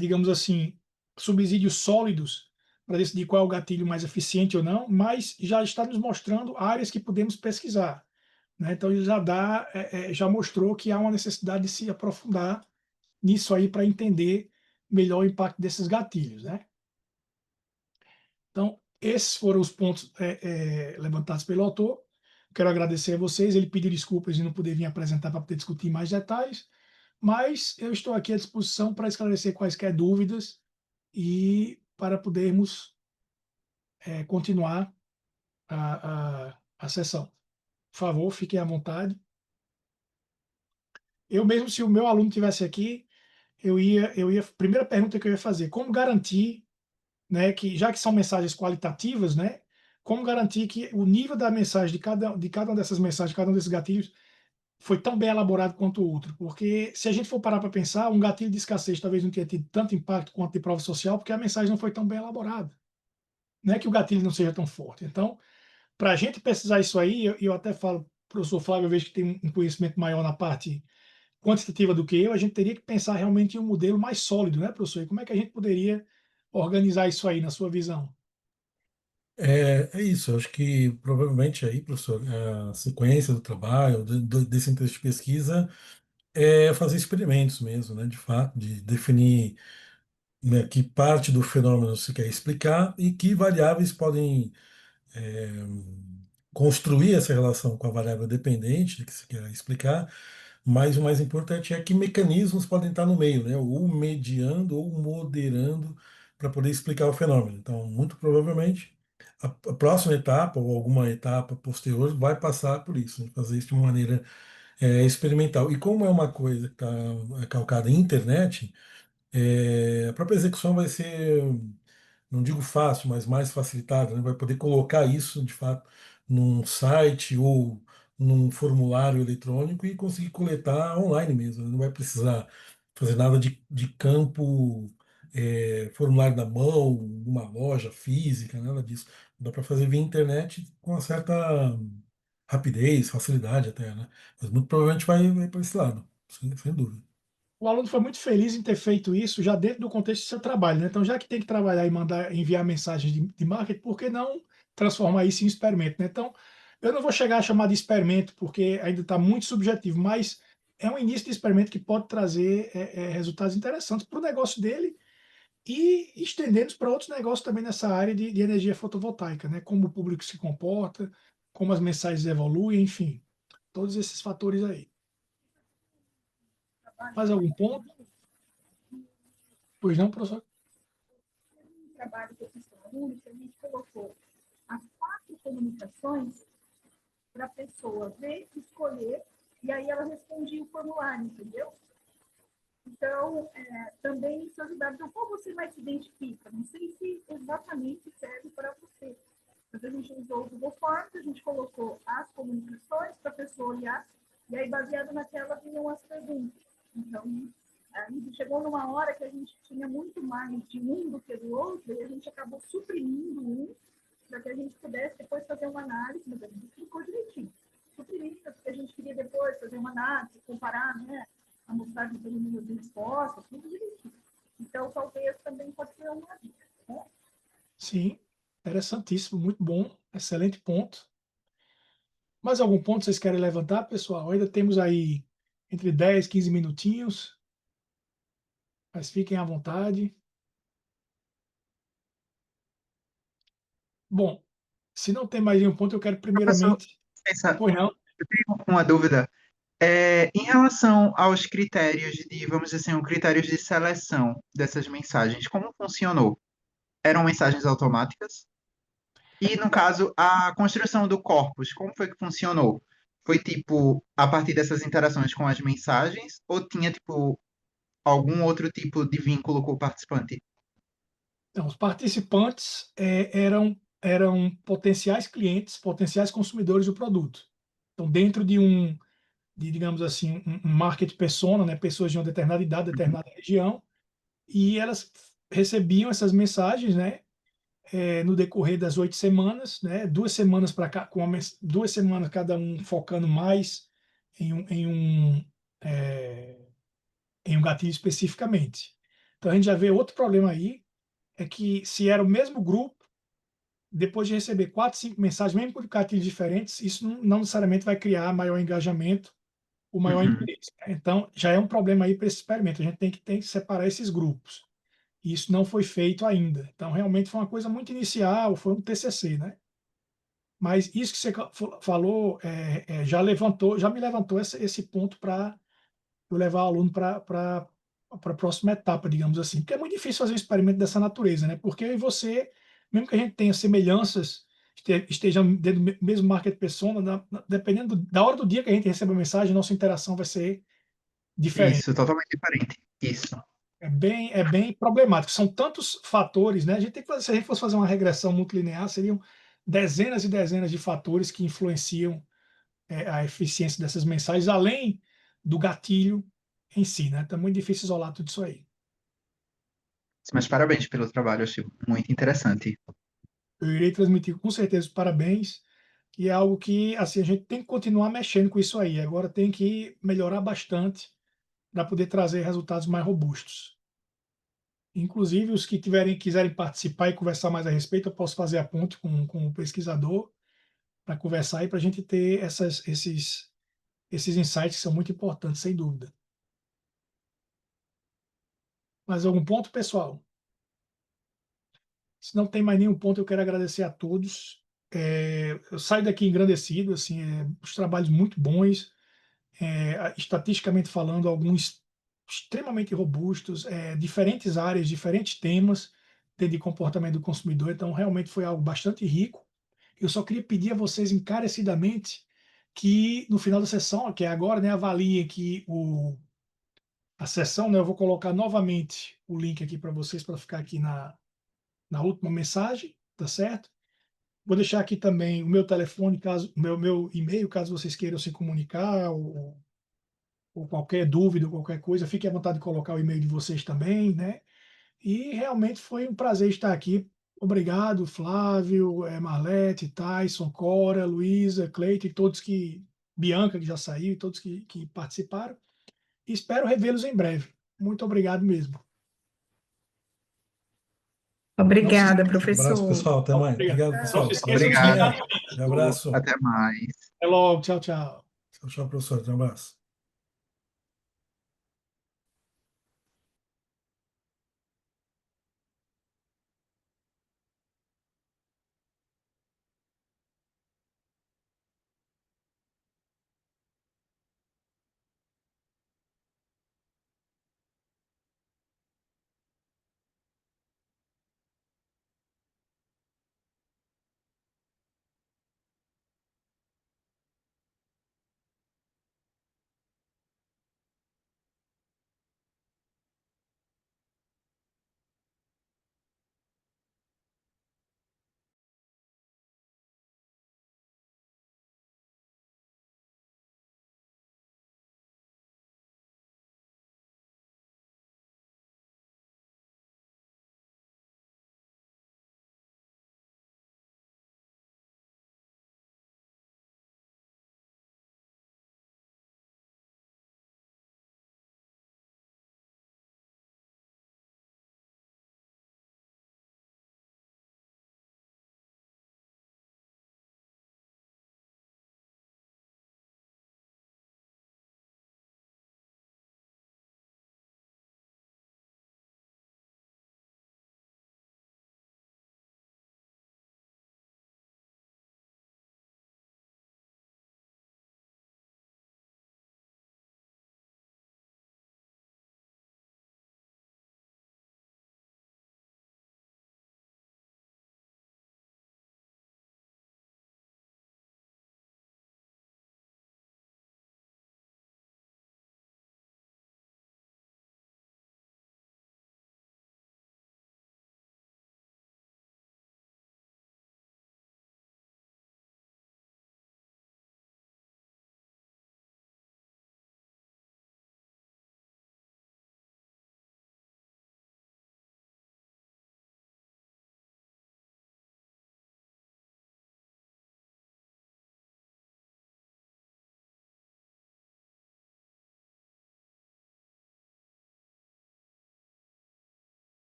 digamos assim, subsídios sólidos para decidir qual é o gatilho mais eficiente ou não, mas já está nos mostrando áreas que podemos pesquisar, né? Então ele já mostrou que há uma necessidade de se aprofundar nisso aí para entender melhor o impacto desses gatilhos, né? Então, esses foram os pontos levantados pelo autor. Quero agradecer a vocês. Ele pediu desculpas de não poder vir apresentar para poder discutir mais detalhes, mas eu estou aqui à disposição para esclarecer quaisquer dúvidas e para podermos continuar a sessão. Por favor, fiquem à vontade. Eu mesmo, se o meu aluno tivesse aqui, primeira pergunta que eu ia fazer, como garantir, né, que já que são mensagens qualitativas, né, como garantir que o nível da mensagem de cada uma dessas mensagens, cada um desses gatilhos, foi tão bem elaborado quanto o outro? Porque se a gente for parar para pensar, um gatilho de escassez talvez não tenha tido tanto impacto quanto de prova social, porque a mensagem não foi tão bem elaborada. Não é que o gatilho não seja tão forte. Então, para a gente pesquisar isso aí, eu até falo, professor Flávio, eu vejo que tem um conhecimento maior na parte quantitativa do que eu, a gente teria que pensar realmente em um modelo mais sólido, né, professor? E como é que a gente poderia organizar isso aí, na sua visão? É isso, eu acho que provavelmente aí, professor, a sequência do trabalho, desse interesse de pesquisa, é fazer experimentos mesmo, né, de fato, de definir, né, que parte do fenômeno se quer explicar e que variáveis podem é, construir essa relação com a variável dependente que se quer explicar, mas o mais importante é que mecanismos podem estar no meio, né, ou mediando ou moderando para poder explicar o fenômeno. Então, muito provavelmente, a próxima etapa ou alguma etapa posterior vai passar por isso, né, fazer isso de uma maneira experimental. E como é uma coisa que está calcada em internet, a própria execução vai ser, não digo fácil, mas mais facilitada, né? Vai poder colocar isso, de fato, num site ou num formulário eletrônico e conseguir coletar online mesmo, né? Não vai precisar fazer nada de campo, formulário na mão, numa loja física, nada disso. Dá para fazer via internet com uma certa rapidez, facilidade até, né? Mas muito provavelmente vai para esse lado, sem dúvida. O aluno foi muito feliz em ter feito isso já dentro do contexto do seu trabalho, né? Então, já que tem que trabalhar e mandar enviar mensagens de marketing, por que não transformar isso em experimento, né? Então, eu não vou chegar a chamar de experimento, porque ainda está muito subjetivo, mas é um início de experimento que pode trazer resultados interessantes para o negócio dele e estendendo para outros negócios também nessa área de energia fotovoltaica, né? Como o público se comporta, como as mensagens evoluem, enfim, todos esses fatores aí. Mais algum ponto? Pois não, professor? Um trabalho que eu fiz com alunos, a gente colocou as 4 comunicações para a pessoa ver, escolher, e aí ela respondia o formulário, entendeu? Então, também isso ajudava. Então, qual você mais se identifica? Não sei se exatamente serve para você. Mas a gente usou o Google Forms, a gente colocou as comunicações para a pessoa olhar, e aí, baseado naquela, vinham as perguntas. Então, a gente chegou numa hora que a gente tinha muito mais de um do que do outro, e a gente acabou suprimindo um, para que a gente pudesse depois fazer uma análise, mas a gente explicou direitinho. Suprimindo, porque a gente queria depois fazer uma análise, comparar, né, a amostragem de número de resposta, tudo direitinho. Então, talvez também pode ser uma dica, né? Sim, interessantíssimo, muito bom, excelente ponto. Mais algum ponto vocês querem levantar, pessoal? Ainda temos aí entre 10 e 15 minutinhos, mas fiquem à vontade. Bom, se não tem mais nenhum ponto, eu quero Professor, primeiramente. essa, Pois não? eu tenho uma dúvida. Em relação aos critérios vamos dizer assim, os critérios de seleção dessas mensagens, como funcionou? Eram mensagens automáticas? E, no caso, a construção do corpus, como foi que funcionou? Foi, tipo, a partir dessas interações com as mensagens, ou tinha, tipo, algum outro tipo de vínculo com o participante? Então, os participantes eram potenciais clientes, potenciais consumidores do produto. Então, dentro digamos assim, um market persona, né, pessoas de uma determinada idade, determinada região, e elas recebiam essas mensagens, né, no decorrer das 8 semanas, né, 2 semanas para cá, 2 semanas cada um focando mais em um, em um, é, em um gatilho especificamente. Então a gente já vê outro problema aí, é que se era o mesmo grupo, depois de receber 4, 5 mensagens, mesmo com gatilhos diferentes, isso não necessariamente vai criar maior engajamento, o maior Uhum. interesse. Então já é um problema aí para esse experimento. A gente tem que separar esses grupos. E isso não foi feito ainda. Então, realmente foi uma coisa muito inicial, foi um TCC, né? Mas isso que você falou já me levantou esse ponto para eu levar o aluno para a próxima etapa, digamos assim. Porque é muito difícil fazer um experimento dessa natureza, né? Porque eu e você, mesmo que a gente tenha semelhanças, estejam dentro do mesmo market persona, dependendo da hora do dia que a gente recebe a mensagem, nossa interação vai ser diferente. Isso, totalmente diferente. Isso. É bem problemático. São tantos fatores, né? A gente tem que fazer, se a gente fosse fazer uma regressão multilinear, seriam dezenas e dezenas de fatores que influenciam a eficiência dessas mensagens, além do gatilho em si, né? Então é muito difícil isolar tudo isso aí. Mas parabéns pelo trabalho, achei muito interessante. Eu irei transmitir com certeza os parabéns E é algo que, assim, a gente tem que continuar mexendo com isso aí. Agora tem que melhorar bastante para poder trazer resultados mais robustos. Inclusive, os que quiserem participar e conversar mais a respeito, eu posso fazer a ponte com o pesquisador para conversar e para a gente ter esses insights que são muito importantes, sem dúvida. Mais algum ponto, pessoal? Se não tem mais nenhum ponto, eu quero agradecer a todos. Eu saio daqui engrandecido, assim, os trabalhos muito bons, estatisticamente falando, alguns extremamente robustos, diferentes áreas, diferentes temas dentro de comportamento do consumidor. Então, realmente foi algo bastante rico. Eu só queria pedir a vocês encarecidamente que no final da sessão, que é agora, né, avaliem aqui a sessão, né? Eu vou colocar novamente o link aqui para vocês, para ficar aqui na última mensagem, tá certo? Vou deixar aqui também o meu telefone, meu e-mail, caso vocês queiram se comunicar ou qualquer dúvida, ou qualquer coisa, fique à vontade de colocar o e-mail de vocês também, né? E realmente foi um prazer estar aqui. Obrigado, Flávio, Marlete, Tyson, Cora, Luísa, Cleito e todos Bianca, que já saiu, e todos que participaram. E espero revê-los em breve. Muito obrigado mesmo. Obrigada, Abraço, professor. pessoal. Até mais. Obrigado. Obrigado, Não se pessoal. esqueçam Até de Obrigado. amanhã. escutar. Um abraço. Até mais. Até logo. Tchau, tchau. Tchau, tchau, professor. Um abraço.